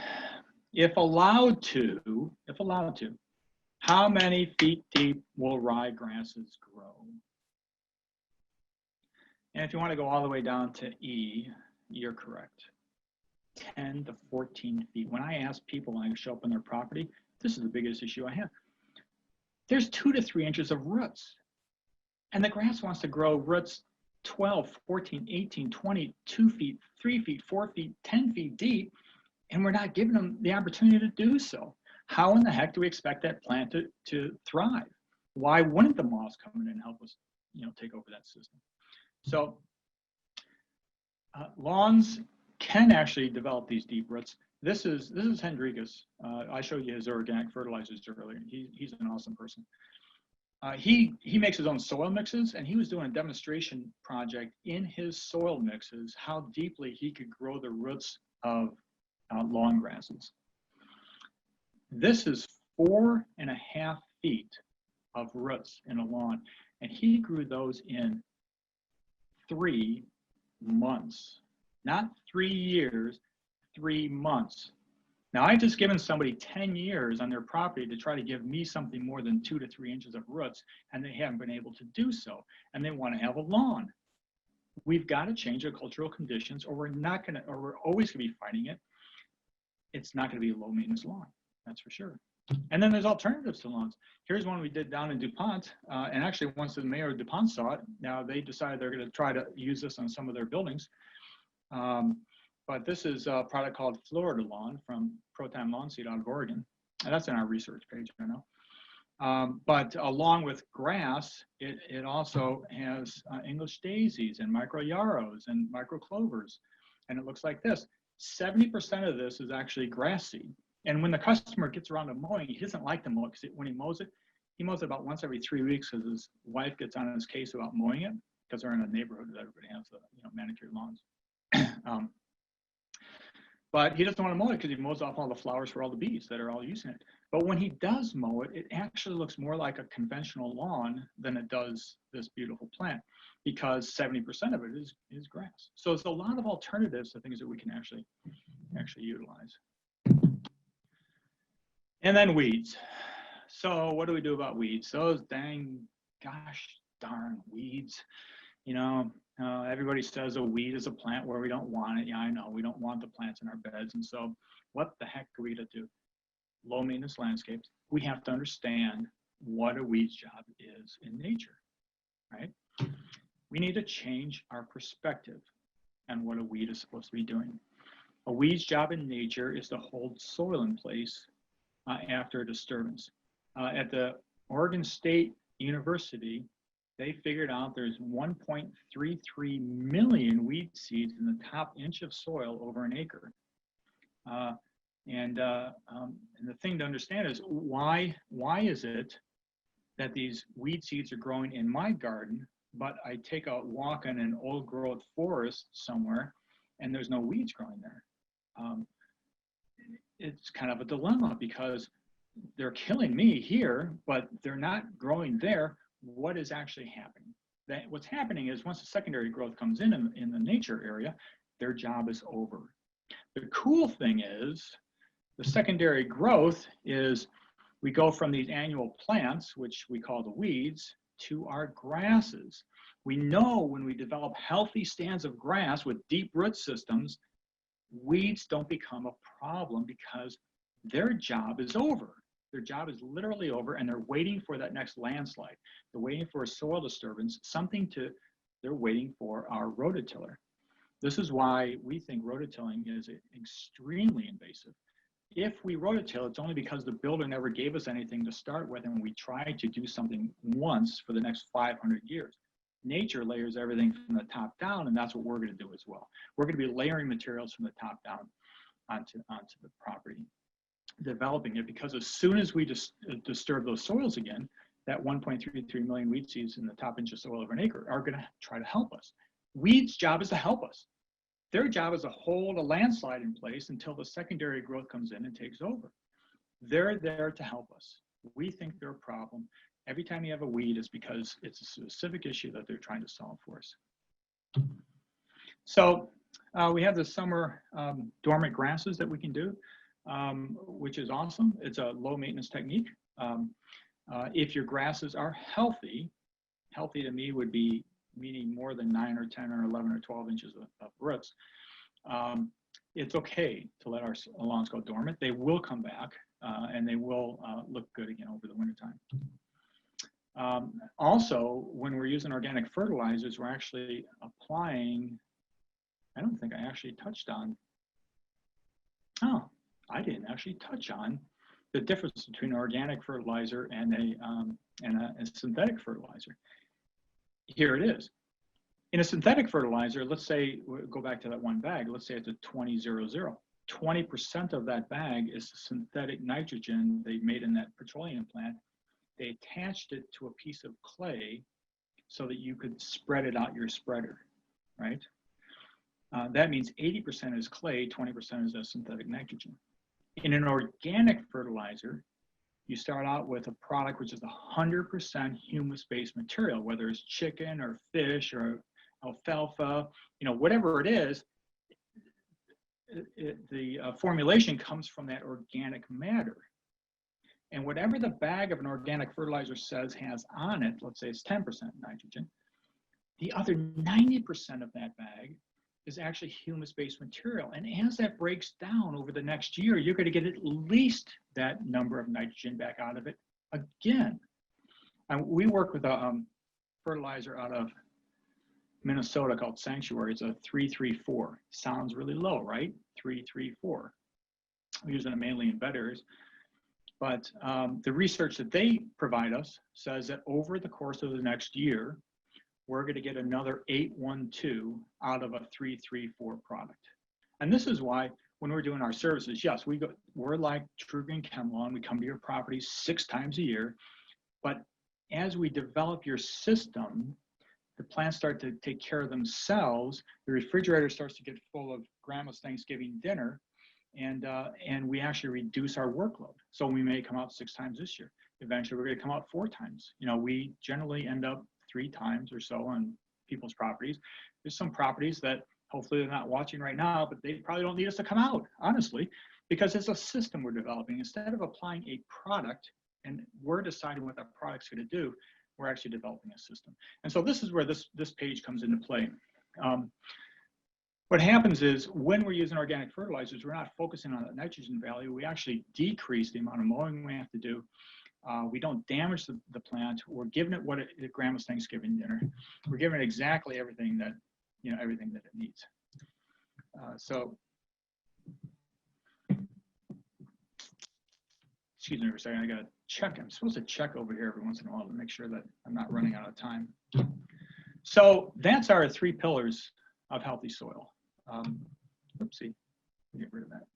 If allowed to, how many feet deep will rye grasses grow? And if you want to go all the way down to E, you're correct. 10 to 14 feet. When I ask people when I show up on their property, this is the biggest issue I have. There's 2 to 3 inches of roots. And the grass wants to grow roots 12, 14, 18, 20, 2 feet, 3 feet, 4 feet, 10 feet deep, and we're not giving them the opportunity to do so. How in the heck do we expect that plant to thrive? Why wouldn't the moss come in and help us, take over that system? So lawns can actually develop these deep roots. This is Hendrikus. I showed you his organic fertilizers earlier. He's an awesome person. He makes his own soil mixes, and he was doing a demonstration project in his soil mixes how deeply he could grow the roots of lawn grasses. This is 4.5 feet of roots in a lawn, and he grew those in 3 months. Not 3 years, 3 months. Now, I've just given somebody 10 years on their property to try to give me something more than 2 to 3 inches of roots, and they haven't been able to do so, and they want to have a lawn. We've got to change the cultural conditions, or we're always going to be fighting it. It's not going to be a low maintenance lawn, that's for sure. And then there's alternatives to lawns. Here's one we did down in DuPont, and actually once the mayor of DuPont saw it, now they decided they're going to try to use this on some of their buildings. But this is a product called Florida Lawn from Pro Time Lawn Seed out of Oregon. And that's in our research page, I know. But along with grass, it also has English daisies and micro yarrows and micro clovers. And it looks like this. 70% of this is actually grass seed. And when the customer gets around to mowing, he doesn't like to mow it, because when he mows it about once every 3 weeks, because his wife gets on his case about mowing it, because they're in a neighborhood that everybody has manicured lawns. But he doesn't want to mow it because he mows off all the flowers for all the bees that are all using it. But when he does mow it, it actually looks more like a conventional lawn than it does this beautiful plant, because 70% of it is grass. So there's a lot of alternatives to things that we can actually utilize. And then weeds. So what do we do about weeds? Those gosh darn weeds. Everybody says a weed is a plant where we don't want it. Yeah, I know, we don't want the plants in our beds. And so what the heck are we to do? Low maintenance landscapes. We have to understand what a weed's job is in nature, right? We need to change our perspective on what a weed is supposed to be doing. A weed's job in nature is to hold soil in place after a disturbance. At the Oregon State University, they figured out there's 1.33 million weed seeds in the top inch of soil over an acre. And the thing to understand is why is it that these weed seeds are growing in my garden, but I take a walk in an old growth forest somewhere and there's no weeds growing there? It's kind of a dilemma, because they're killing me here, but they're not growing there. What is actually happening? What's happening is once the secondary growth comes in the nature area, their job is over. The cool thing is the secondary growth is we go from these annual plants, which we call the weeds, to our grasses. We know when we develop healthy stands of grass with deep root systems, weeds don't become a problem because their job is over. Their job is literally over, and they're waiting for that next landslide. They're waiting for a soil disturbance, they're waiting for our rototiller. This is why we think rototilling is extremely invasive. If we rototill, it's only because the builder never gave us anything to start with, and we tried to do something once for the next 500 years. Nature layers everything from the top down, and that's what we're going to do as well. We're going to be layering materials from the top down onto the property, developing it, because as soon as we disturb those soils again, that 1.33 million weed seeds in the top inch of soil over an acre are going to try to help us. Weeds' job is to help us. Their job is to hold a landslide in place until the secondary growth comes in and takes over. They're there to help us. We think they're a problem. Every time you have a weed, it's because it's a specific issue that they're trying to solve for us. So we have the summer dormant grasses that we can do, which is awesome. It's a low maintenance technique. If your grasses are healthy to me would be meaning more than 9 or 10 or 11 or 12 inches of roots. It's okay to let our lawns go dormant. They will come back and they will look good again over the wintertime. Also, when we're using organic fertilizers, we're actually applying, I don't think I actually touched on, I didn't actually touch on the difference between organic fertilizer and a synthetic fertilizer. Here it is. In a synthetic fertilizer, let's say, we'll go back to that one bag, let's say it's a 20-0-0. 20% of that bag is synthetic nitrogen they made in that petroleum plant. They attached it to a piece of clay so that you could spread it out your spreader, right? That means 80% is clay, 20% is a synthetic nitrogen. In an organic fertilizer, you start out with a product which is 100% humus-based material, whether it's chicken or fish or alfalfa, whatever it is, the formulation comes from that organic matter. And whatever the bag of an organic fertilizer says has on it, let's say it's 10% nitrogen, the other 90% of that bag is actually humus-based material. And as that breaks down over the next year, you're going to get at least that number of nitrogen back out of it again. And we work with a fertilizer out of Minnesota called Sanctuary. It's a 334. Sounds really low, right? 334. We're using it mainly in bed areas. But the research that they provide us says that over the course of the next year, we're going to get another 812 out of a 334 product. And this is why when we're doing our services, yes, we're like True Green Chem Lawn. We come to your property 6 times a year. But as we develop your system, the plants start to take care of themselves. The refrigerator starts to get full of grandma's Thanksgiving dinner, and we actually reduce our workload. So we may come out 6 times this year. Eventually, we're going to come out 4 times. You know, we generally end up 3 times or so on people's properties. There's some properties that hopefully they're not watching right now, but they probably don't need us to come out, honestly, because it's a system we're developing. Instead of applying a product and we're deciding what that product's going to do, we're actually developing a system. And so this is where this page comes into play. What happens is when we're using organic fertilizers, we're not focusing on the nitrogen value. We actually decrease the amount of mowing we have to do. We don't damage the plant. We're giving it what grandma's Thanksgiving dinner. We're giving it exactly everything that, everything that it needs. So, excuse me for a second, I gotta check. I'm supposed to check over here every once in a while to make sure that I'm not running out of time. So that's our 3 pillars of healthy soil. Oopsie, get rid of that.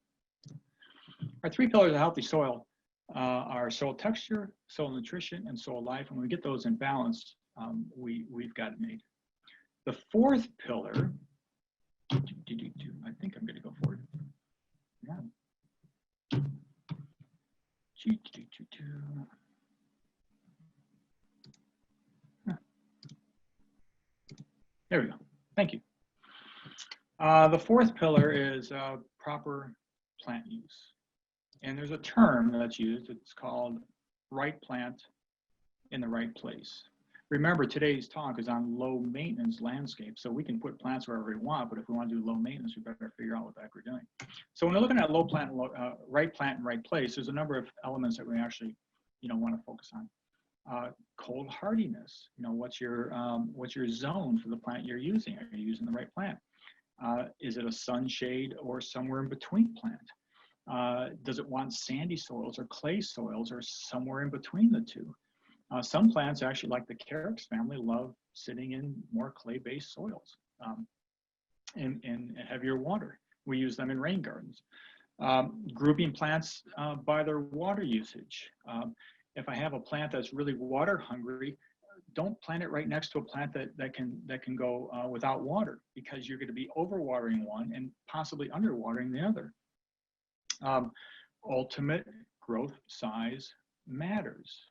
Our 3 pillars of healthy soil are soil texture, soil nutrition, and soil life. When we get those in balance, we've got it made. The 4th pillar, I think I'm going to go for it. Yeah. There we go. Thank you. The 4th pillar is proper plant use. And there's a term that's used. It's called right plant in the right place. Remember, today's talk is on low maintenance landscape. So we can put plants wherever we want, but if we want to do low maintenance, we better figure out what the heck we're doing. So when we're looking at right plant in right place, there's a number of elements that we actually, want to focus on. Cold hardiness. What's your zone for the plant you're using? Are you using the right plant? Is it a sunshade or somewhere in between plant? Does it want sandy soils or clay soils or somewhere in between the two? Some plants, actually like the Carex family, love sitting in more clay-based soils and heavier water. We use them in rain gardens. Grouping plants by their water usage. If I have a plant that's really water hungry, don't plant it right next to a plant that can go without water, because you're going to be overwatering one and possibly underwatering the other. Ultimate growth size matters.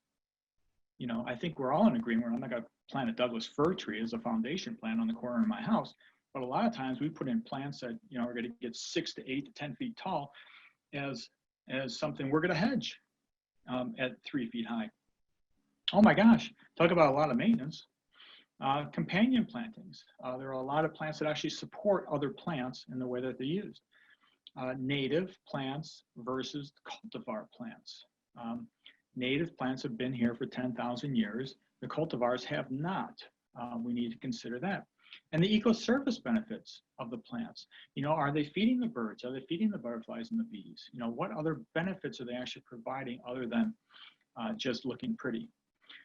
I think we're all in agreement. I'm not going to plant a Douglas fir tree as a foundation plant on the corner of my house, but a lot of times we put in plants that are going to get 6 to 8 to 10 feet tall as something we're going to hedge at 3 feet high. Oh my gosh, talk about a lot of maintenance. Companion plantings. There are a lot of plants that actually support other plants in the way that they're used. Native plants versus cultivar plants. Native plants have been here for 10,000 years. The cultivars have not. We need to consider that. And the ecoservice benefits of the plants. Are they feeding the birds? Are they feeding the butterflies and the bees? What other benefits are they actually providing other than just looking pretty?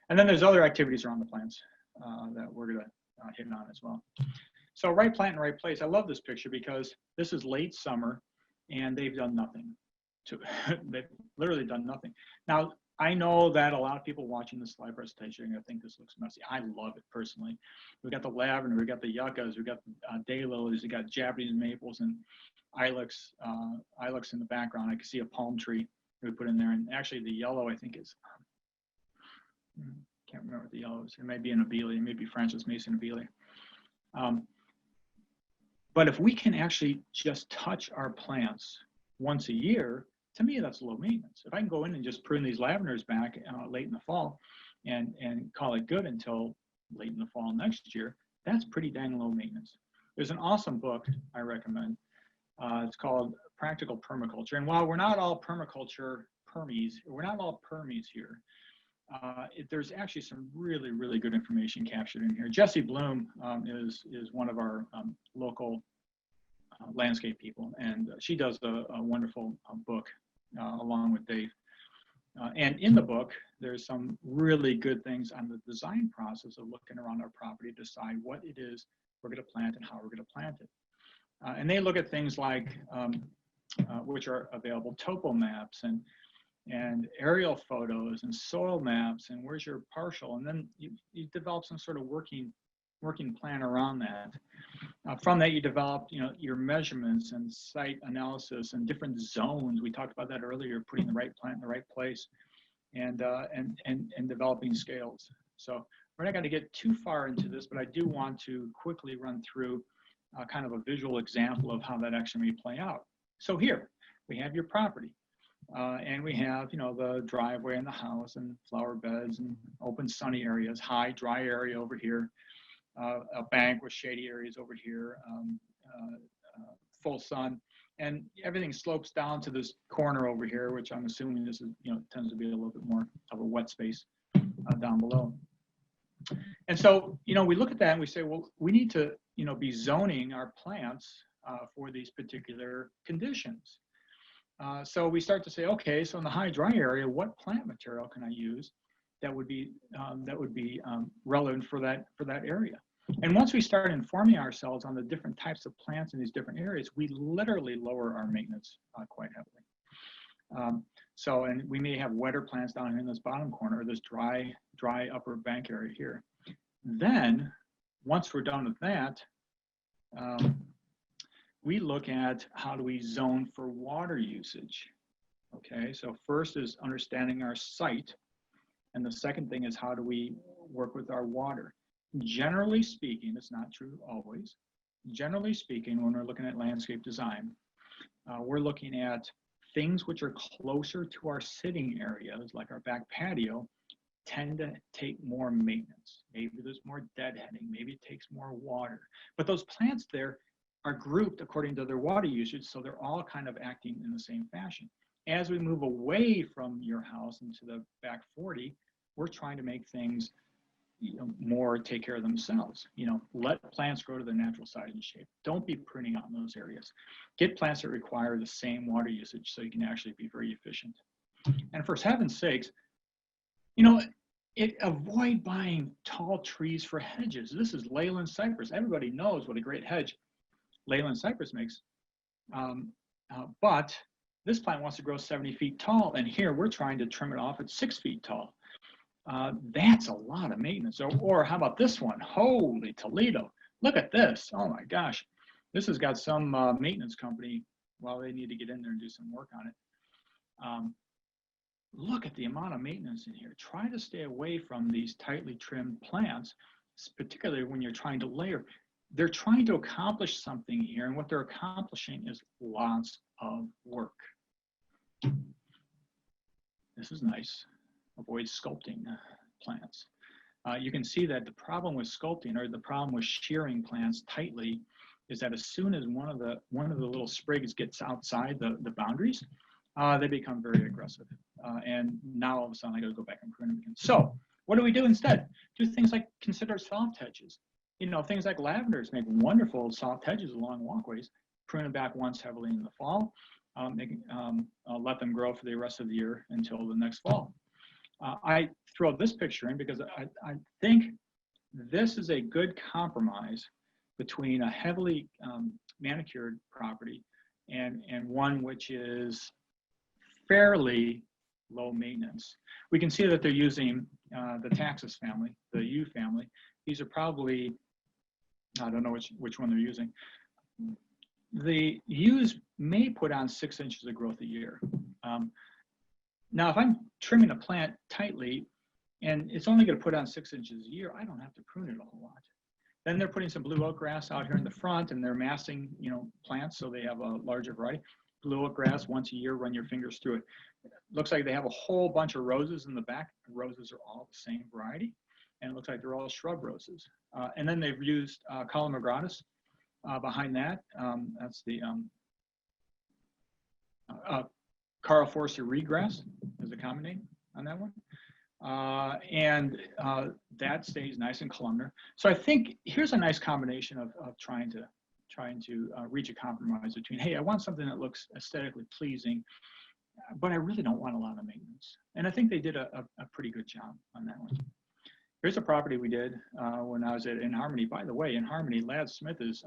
And then there's other activities around the plants that we're going to hit on as well. So right plant in right place. I love this picture because this is late summer and they've done nothing. They've literally done nothing. Now, I know that a lot of people watching this live presentation are going to think this looks messy. I love it personally. We've got the lavender, we've got the yuccas, we've got daylilies, we've got Japanese maples and ilex in the background. I can see a palm tree we put in there. And actually the yellow, I think is, can't remember what the yellow is. It may be an abelia, it may be Francis Mason abelia. But if we can actually just touch our plants once a year, to me, that's low maintenance. If I can go in and just prune these lavenders back late in the fall and call it good until late in the fall next year, that's pretty dang low maintenance. There's an awesome book I recommend. It's called Practical Permaculture. And while we're not all permaculture permies, we're not all permies here, there's actually some really, really good information captured in here. Jessie Bloom is one of our local landscape people, and she does a wonderful book along with Dave. And in the book, there's some really good things on the design process of looking around our property to decide what it is we're going to plant and how we're going to plant it. And they look at things like, which are available, topo maps and aerial photos and soil maps and where's your partial, and then you develop some sort of working plan around that. From that, you develop, your measurements and site analysis and different zones. We talked about that earlier, putting the right plant in the right place, and developing scales. So we're not going to get too far into this, but I do want to quickly run through kind of a visual example of how that actually may play out. So here we have your property, and we have, the driveway and the house and flower beds and open sunny areas, high dry area over here. A bank with shady areas over here, full sun, and everything slopes down to this corner over here, which I'm assuming this is, tends to be a little bit more of a wet space down below. And so, we look at that and we say, well, we need to, be zoning our plants for these particular conditions. So we start to say, okay, so in the high dry area, what plant material can I use that would be relevant for that area? And once we start informing ourselves on the different types of plants in these different areas, we literally lower our maintenance quite heavily. And we may have wetter plants down here in this bottom corner, this dry upper bank area here. Then, once we're done with that, we look at how do we zone for water usage. Okay, so first is understanding our site. And the second thing is how do we work with our water? Generally speaking, it's not true always. Generally speaking, when we're looking at landscape design, we're looking at things which are closer to our sitting areas, like our back patio, tend to take more maintenance. Maybe there's more deadheading, maybe it takes more water. But those plants there are grouped according to their water usage, so they're all kind of acting in the same fashion. As we move away from your house into the back 40, we're trying to make things more take care of themselves. Let plants grow to their natural size and shape. Don't be pruning out in those areas. Get plants that require the same water usage so you can actually be very efficient. And for heaven's sakes, avoid buying tall trees for hedges. This is Leyland cypress. Everybody knows what a great hedge Leyland cypress makes. But this plant wants to grow 70 feet tall, and here we're trying to trim it off at 6 feet tall. That's a lot of maintenance. Or how about this one? Holy Toledo. Look at this. Oh my gosh. This has got some maintenance company, well, they need to get in there and do some work on it. Look at the amount of maintenance in here. Try to stay away from these tightly trimmed plants, particularly when you're trying to layer. They're trying to accomplish something here, and what they're accomplishing is lots of work. This is nice. Avoid sculpting plants. You can see that the problem with sculpting, or the problem with shearing plants tightly, is that as soon as one of the little sprigs gets outside the boundaries, they become very aggressive. And now all of a sudden I got to go back and prune them again. So what do we do instead? Do things like consider soft hedges. Things like lavenders make wonderful soft hedges along walkways. Prune them back once heavily in the fall. Let them grow for the rest of the year until the next fall. I throw this picture in because I think this is a good compromise between a heavily manicured property and one which is fairly low maintenance. We can see that they're using the Taxus family, the U family. These are probably, I don't know which one they're using. The U's may put on 6 inches of growth a year. Now, if I'm trimming a plant tightly and it's only going to put on 6 inches a year, I don't have to prune it a whole lot. Then they're putting some blue oak grass out here in the front, and they're massing, plants so they have a larger variety. Blue oak grass once a year, run your fingers through it. Looks like they have a whole bunch of roses in the back. The roses are all the same variety, and it looks like they're all shrub roses. And then they've used Column gratis behind that. That's the Carl Forster reedgrass is the common name on that one. That stays nice and columnar. So I think here's a nice combination of trying to reach a compromise between, hey, I want something that looks aesthetically pleasing, but I really don't want a lot of maintenance. And I think they did a pretty good job on that one. Here's a property we did when I was in Harmony. By the way, in Harmony, Ladd Smith is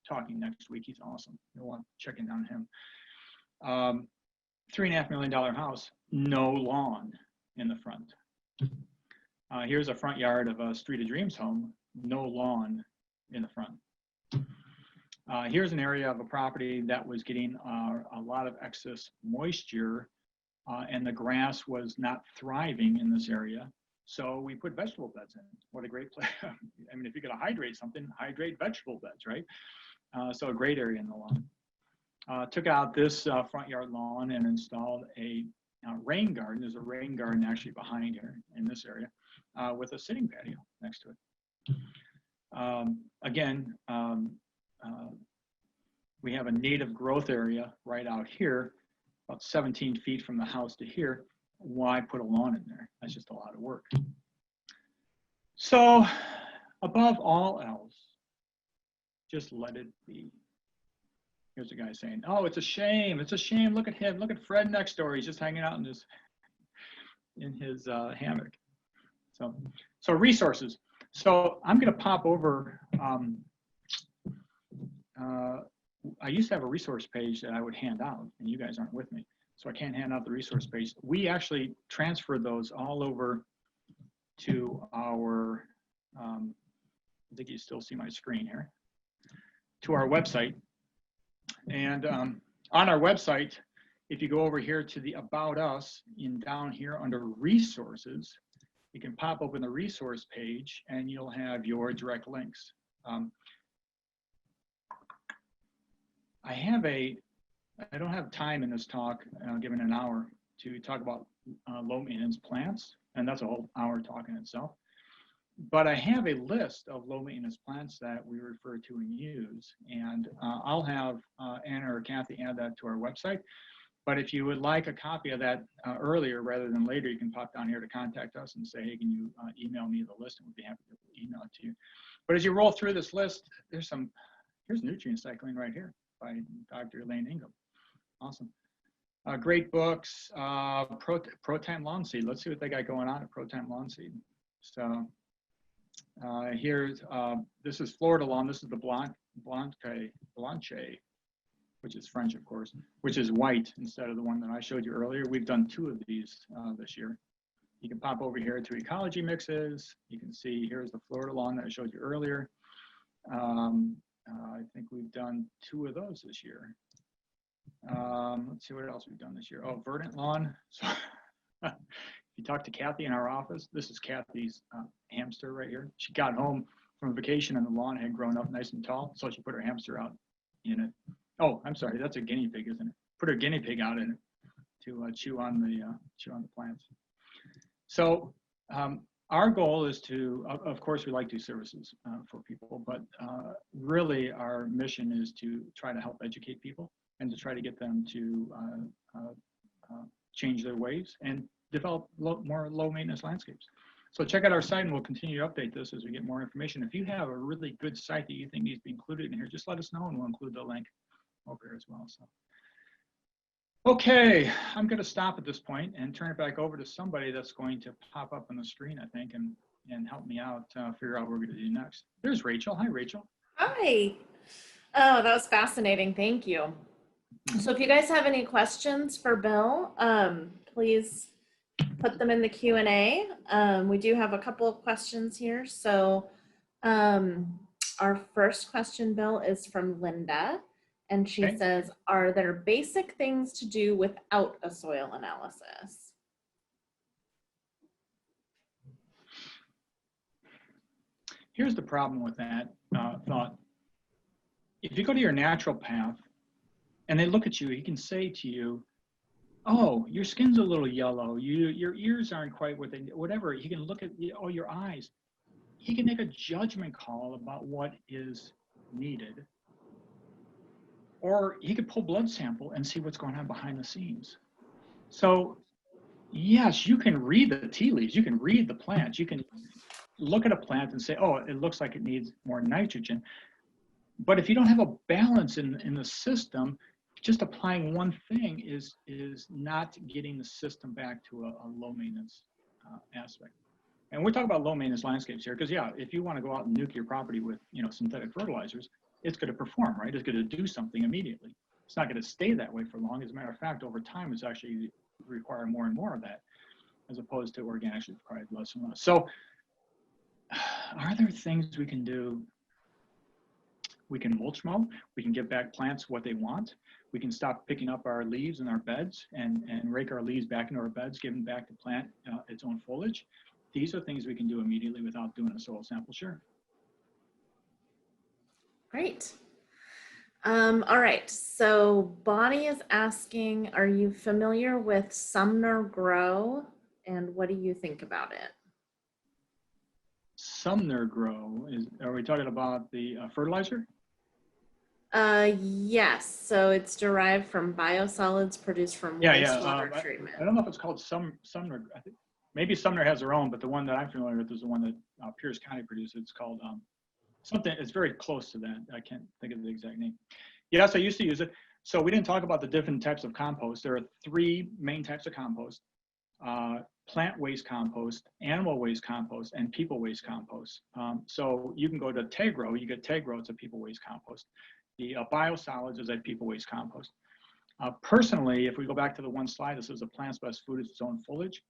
talking next week. He's awesome. You'll want to check in on him. $3.5 million house, no lawn in the front. Here's a front yard of a Street of Dreams home, no lawn in the front. Here's an area of a property that was getting a lot of excess moisture, and the grass was not thriving in this area. So we put vegetable beds in. What a great place. I mean, if you're going to hydrate something, hydrate vegetable beds, right? So a great area in the lawn. Took out this front yard lawn and installed a rain garden. There's a rain garden actually behind here in this area with a sitting patio next to it. Again, we have a native growth area right out here, about 17 feet from the house to here. Why put a lawn in there? That's just a lot of work. So above all else, just let it be. Here's a guy saying, oh, it's a shame. It's a shame. Look at him. Look at Fred next door. He's just hanging out in his hammock. So resources. So I'm going to pop over. I used to have a resource page that I would hand out, and you guys aren't with me, so I can't hand out the resource page. We actually transferred those all over to our, I think you still see my screen here, to our website. And on our website, if you go over here to the About Us, down here under Resources, you can pop open the resource page and you'll have your direct links. I don't have time in this talk, given an hour, to talk about low maintenance plants, and that's a whole hour talk in itself. But I have a list of low maintenance plants that we refer to and use, and I'll have Anna or Kathy add that to our website. But if you would like a copy of that earlier rather than later, you can pop down here to contact us and say, hey, can you email me the list, and we'd be happy to email it to you. But as you roll through this list, here's nutrient cycling right here by Dr. Elaine Ingham. Awesome. Great books. ProTime Lawn Seed. Let's see what they got going on at ProTime Lawn Seed. So here's, this is Florida lawn. This is the Blanche, which is French, of course, which is white instead of the one that I showed you earlier. We've done 2 of these this year. You can pop over here to ecology mixes. You can see here's the Florida lawn that I showed you earlier. I think we've done 2 of those this year. Let's see what else we've done this year. Oh, verdant lawn. So if you talk to Kathy in our office, this is Kathy's hamster right here. She got home from vacation and the lawn had grown up nice and tall, so she put her hamster out in it. Oh, I'm sorry, that's a guinea pig, isn't it? Put her guinea pig out in it to chew on the plants. So our goal is to, of course, we like to do services for people, but really our mission is to try to help educate people and to try to get them to change their ways and develop more low maintenance landscapes. So check out our site and we'll continue to update this as we get more information. If you have a really good site that you think needs to be included in here, just let us know and we'll include the link over here as well. So, okay, I'm going to stop at this point and turn it back over to somebody that's going to pop up on the screen, I think, and help me out figure out what we're going to do next. There's Rachel. Hi, Rachel. Hi. Oh, that was fascinating. Thank you. So if you guys have any questions for Bill, please put them in the Q&A. We do have a couple of questions here. So our first question, Bill, is from Linda. And she says, are there basic things to do without a soil analysis? Here's the problem with that thought. If you go to your natural path and they look at you, he can say to you, oh, your skin's a little yellow. Your ears aren't quite what they, whatever. He can look at your eyes. He can make a judgment call about what is needed. Or he could pull blood sample and see what's going on behind the scenes. So yes, you can read the tea leaves. You can read the plants. You can look at a plant and say, oh, it looks like it needs more nitrogen. But if you don't have a balance in the system, just applying one thing is not getting the system back to a low maintenance aspect. And we're talking about low maintenance landscapes here, because yeah, if you want to go out and nuke your property with, you know, synthetic fertilizers, it's going to perform, right? It's going to do something immediately. It's not going to stay that way for long. As a matter of fact, over time, it's actually require more and more of that, as opposed to organics required less and less. So are there things we can do? We can mulch mow. We can give back plants what they want. We can stop picking up our leaves in our beds and rake our leaves back into our beds, giving back the plant its own foliage. These are things we can do immediately without doing a soil sample, sure. Great. All right, so Bonnie is asking, are you familiar with Sumner Grow, and what do you think about it? Sumner Grow, are we talking about the fertilizer? Yes, so it's derived from biosolids produced from wastewater treatment. I don't know if it's called Sumner. I think maybe Sumner has their own, but the one that I'm familiar with is the one that Pierce County produces. It's called something. It's very close to that. I can't think of the exact name. Yes, I used to use it. So we didn't talk about the different types of compost. There are 3 main types of compost: plant waste compost, animal waste compost, and people waste compost. So you can go to Tegro. You get Tegro. It's a people waste compost. The biosolids is a people waste compost. Personally, if we go back to the one slide that says the plant's best food is its own foliage,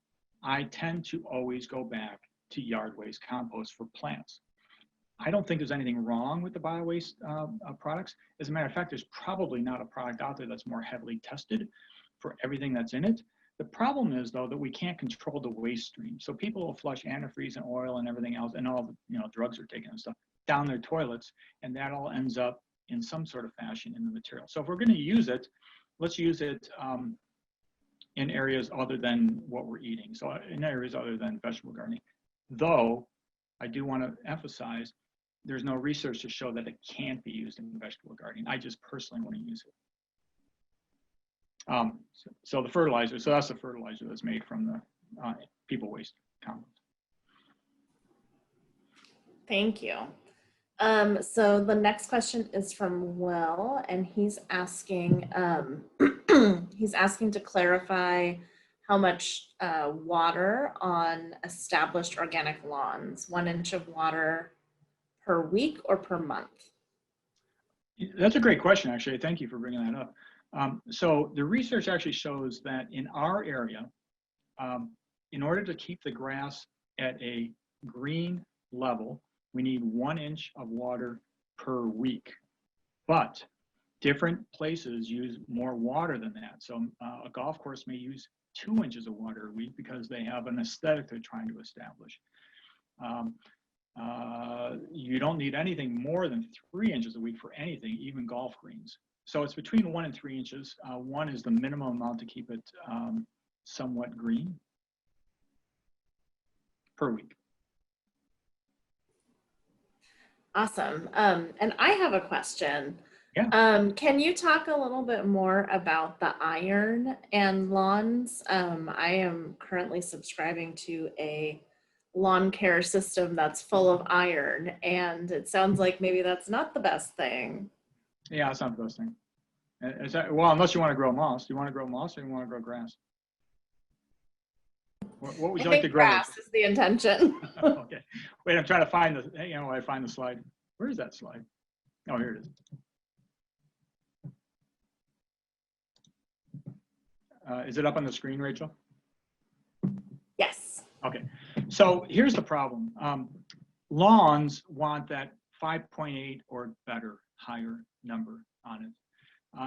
I tend to always go back to yard waste compost for plants. I don't think there's anything wrong with the bio waste products. As a matter of fact, there's probably not a product out there that's more heavily tested for everything that's in it. The problem is, though, that we can't control the waste stream. So people will flush antifreeze and oil and everything else, and all the, you know, drugs are taken and stuff down their toilets, and that all ends up in some sort of fashion in the material. So if we're going to use it, let's use it in areas other than what we're eating. So in areas other than vegetable gardening. Though I do want to emphasize, there's no research to show that it can't be used in vegetable gardening. I just personally want to use it. So the fertilizer, so that's the fertilizer that's made from the people waste compost. Thank you. So the next question is from Will, and he's asking to clarify how much water on established organic lawns, 1 inch of water per week or per month? That's a great question, actually. Thank you for bringing that up. So the research actually shows that in our area, in order to keep the grass at a green level, we need 1 inch of water per week. But different places use more water than that. So a golf course may use 2 inches of water a week because they have an aesthetic they're trying to establish. You don't need anything more than 3 inches a week for anything, even golf greens. So it's between 1 and 3 inches. 1 is the minimum amount to keep it somewhat green per week. Awesome. And I have a question. Yeah. Can you talk a little bit more about the iron and lawns? I am currently subscribing to a lawn care system that's full of iron, and it sounds like maybe that's not the best thing. Yeah, it's not the best thing. Well, unless you want to grow moss. Do you want to grow moss or you want to grow grass? What would you like to grow? Grass is the intention. Okay. Wait, I'm trying to find the, you know, I find the slide. Where is that slide? Oh, here it is. Is it up on the screen, Rachel? Yes. Okay. So here's the problem. Lawns want that 5.8 or better, higher number on it.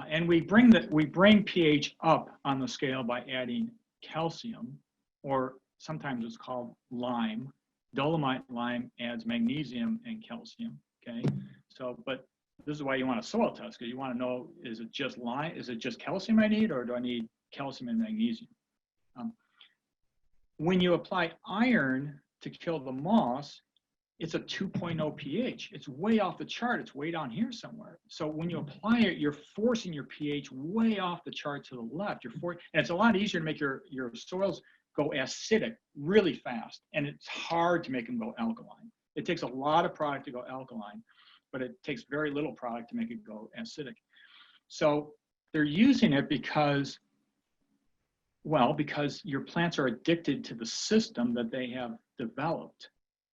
And we bring pH up on the scale by adding calcium, or sometimes it's called lime. Dolomite lime adds magnesium and calcium. Okay. So, but this is why you want a soil test, because you want to know, is it just lime? Is it just calcium I need, or do I need calcium and magnesium? When you apply iron to kill the moss, it's a 2.0 pH. It's way off the chart. It's way down here somewhere. So when you apply it, you're forcing your pH way off the chart to the left. And it's a lot easier to make your soils go acidic really fast. And it's hard to make them go alkaline. It takes a lot of product to go alkaline, but it takes very little product to make it go acidic. So they're using it because, well, because your plants are addicted to the system that they have developed,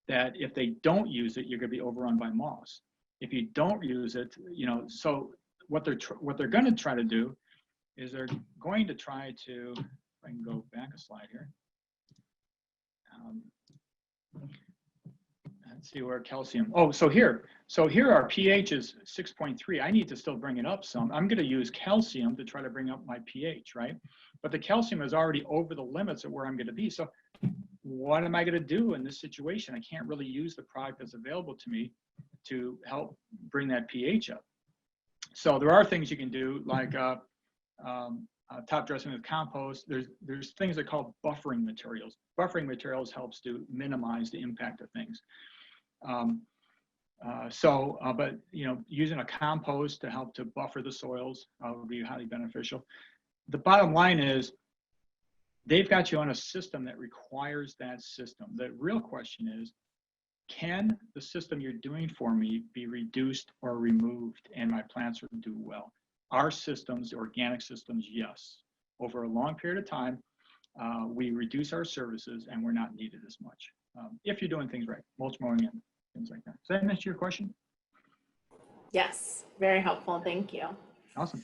that if they don't use it, you're going to be overrun by moths. If you don't use it, you know, so what they're going to try to do is they're going to try to, if I can go back a slide here. Let's see where calcium. Oh, so here our pH is 6.3. I need to still bring it up some. I'm going to use calcium to try to bring up my pH, right? But the calcium is already over the limits of where I'm going to be. So what am I going to do in this situation? I can't really use the product that's available to me to help bring that pH up. So there are things you can do, like top dressing with compost. There's things that are called buffering materials. Buffering materials helps to minimize the impact of things. But you know, using a compost to help to buffer the soils would be highly beneficial. The bottom line is, they've got you on a system that requires that system. The real question is, can the system you're doing for me be reduced or removed and my plants will do well? Our systems, organic systems, yes. Over a long period of time, we reduce our services and we're not needed as much. If you're doing things right, mulch mowing and things like that. Does that answer your question? Yes, very helpful. Thank you. Awesome.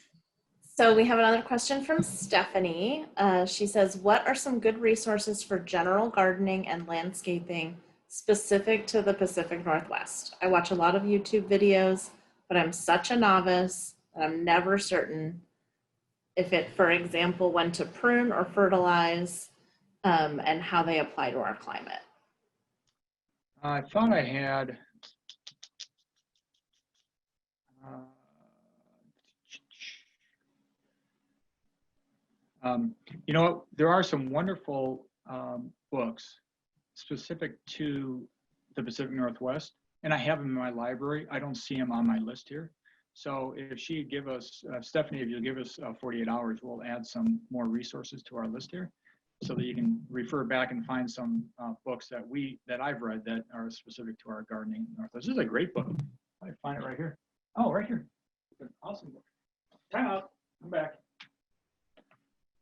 So we have another question from Stephanie. She says, what are some good resources for general gardening and landscaping specific to the Pacific Northwest? I watch a lot of YouTube videos, but I'm such a novice that I'm never certain if it, for example, when to prune or fertilize, and how they apply to our climate. I thought I had, you know, there are some wonderful books specific to the Pacific Northwest, and I have them in my library. I don't see them on my list here. So if she'd give us, Stephanie, if you'll give us 48 hours, we'll add some more resources to our list here so that you can refer back and find some books that I've read that are specific to our gardening Northwest. This is a great book. I find it right here. Oh, right here. An awesome book. Time out. I'm back.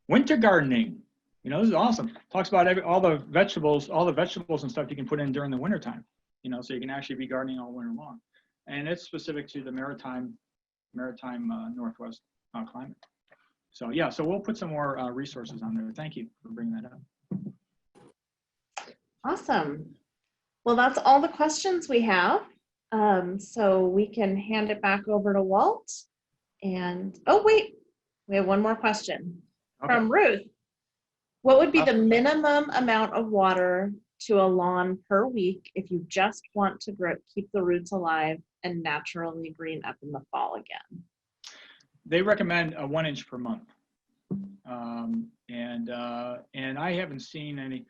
Winter gardening. You know, this is awesome. Talks about all the vegetables and stuff you can put in during the winter time. You know, so you can actually be gardening all winter long. And it's specific to the maritime Northwest climate. So yeah, so we'll put some more resources on there. Thank you for bringing that up. Awesome. Well, that's all the questions we have. So we can hand it back over to Walt. And, oh wait, we have one more question from Ruth. What would be the minimum amount of water to a lawn per week if you just want to keep the roots alive and naturally green up in the fall again? They recommend 1 inch per month. And I haven't seen any.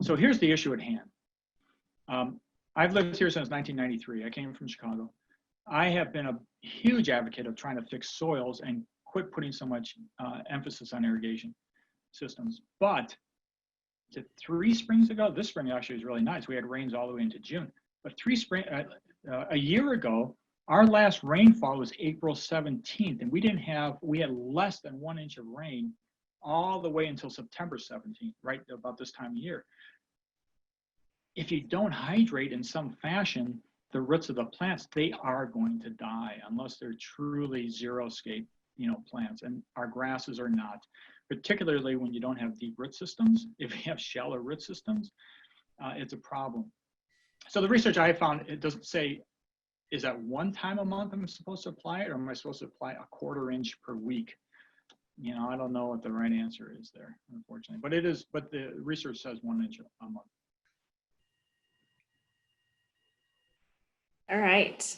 So here's the issue at hand. I've lived here since 1993. I came from Chicago. I have been a huge advocate of trying to fix soils and quit putting so much emphasis on irrigation systems. But 3 springs ago, this spring actually was really nice. We had rains all the way into June. But a year ago, our last rainfall was April 17th, and we had less than 1 inch of rain all the way until September 17th, right about this time of year. If you don't hydrate in some fashion, the roots of the plants, they are going to die unless they're truly xeriscape, you know, plants, and our grasses are not. Particularly when you don't have deep root systems. If you have shallow root systems, it's a problem. So the research I found, it doesn't say, is that 1 time a month I'm supposed to apply it, or am I supposed to apply 1/4 inch per week? You know, I don't know what the right answer is there, unfortunately. But it is, but the research says 1 inch a month. All right.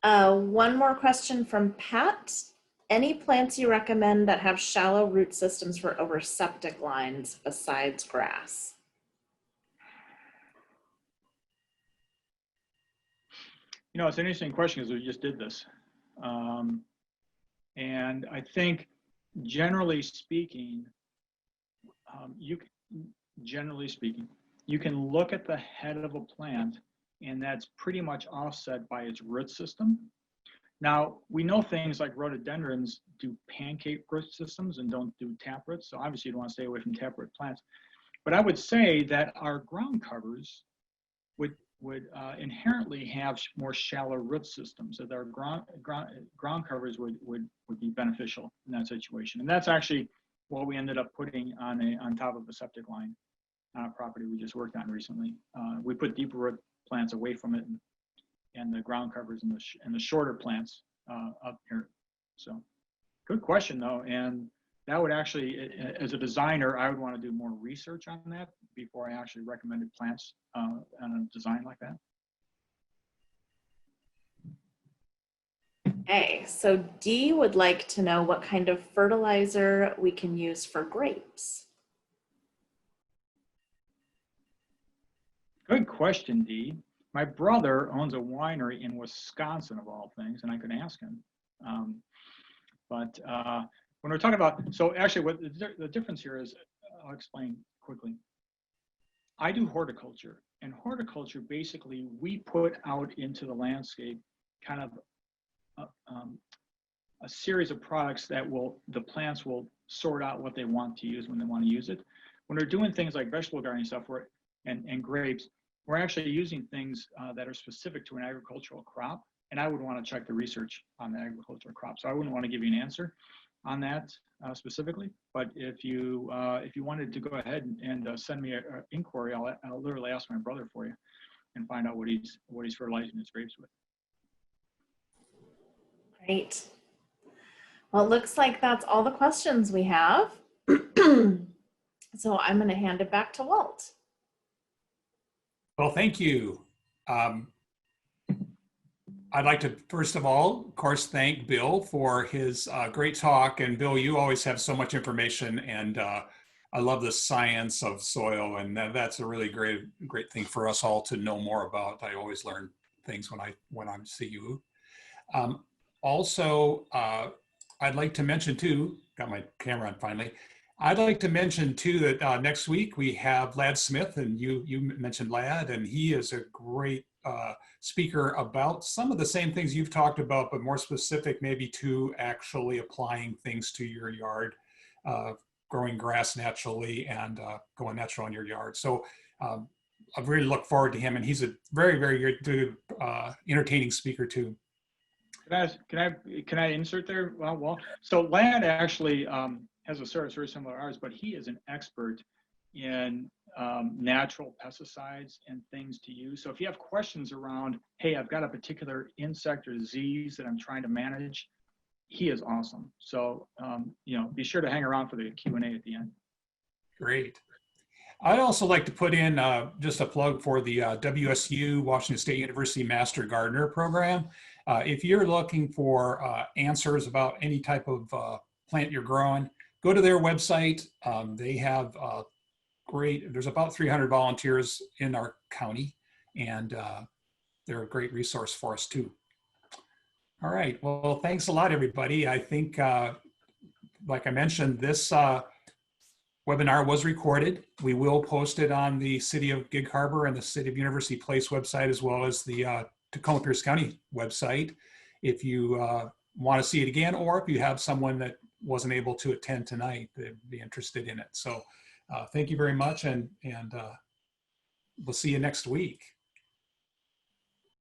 One more question from Pat. Any plants you recommend that have shallow root systems for over septic lines besides grass? You know, it's an interesting question because we just did this. And I think generally speaking, you can look at the head of a plant and that's pretty much offset by its root system. Now, we know things like rhododendrons do pancake root systems and don't do taproot. So obviously you don't want to stay away from taproot plants. But I would say that our ground covers would inherently have more shallow root systems, that our ground covers would be beneficial in that situation. And that's actually what we ended up putting on top of a septic line on a property we just worked on recently. We put deeper root plants away from it, and the ground covers and the shorter plants up here. So good question though. And that would actually, as a designer, I would want to do more research on that before I actually recommended plants on a design like that. Okay, so Dee would like to know what kind of fertilizer we can use for grapes. Good question, Dee. My brother owns a winery in Wisconsin, of all things, and I could ask him. But when we're talking about, so actually what the difference here is, I'll explain quickly. I do horticulture, and horticulture, basically, we put out into the landscape kind of a series of products that the plants will sort out what they want to use when they want to use it. When we're doing things like vegetable gardening stuff and grapes, we're actually using things that are specific to an agricultural crop. And I would want to check the research on the agricultural crop. So I wouldn't want to give you an answer on that specifically. But if you wanted to go ahead and send me an inquiry, I'll literally ask my brother for you and find out what he's fertilizing his grapes with. Great. Well, it looks like that's all the questions we have. So I'm going to hand it back to Walt. Well, thank you. I'd like to, first of all, of course, thank Bill for his great talk. And Bill, you always have so much information, and I love the science of soil, and that's a really great thing for us all to know more about. I always learn things when I see you. Also, I'd like to mention too, got my camera on finally. I'd like to mention too that next week we have Ladd Smith, and you mentioned Ladd, and he is a great speaker about some of the same things you've talked about, but more specific maybe to actually applying things to your yard, growing grass naturally and going natural in your yard. So I really look forward to him, and he's a very, very good, entertaining speaker too. Can I insert there? Well, so Ladd actually has a service very similar to ours, but he is an expert in natural pesticides and things to use. So if you have questions around, hey, I've got a particular insect or disease that I'm trying to manage, he is awesome. So be sure to hang around for the Q&A at the end. Great. I'd also like to put in just a plug for the WSU, Washington State University Master Gardener program. If you're looking for answers about any type of plant you're growing, go to their website. They have there's about 300 volunteers in our county, and they're a great resource for us too. All right, well, thanks a lot, everybody. I think, like I mentioned, this webinar was recorded. We will post it on the City of Gig Harbor and the City of University Place website, as well as the Tacoma-Pierce County website, if you want to see it again, or if you have someone that wasn't able to attend tonight that'd be interested in it. So thank you very much, and we'll see you next week.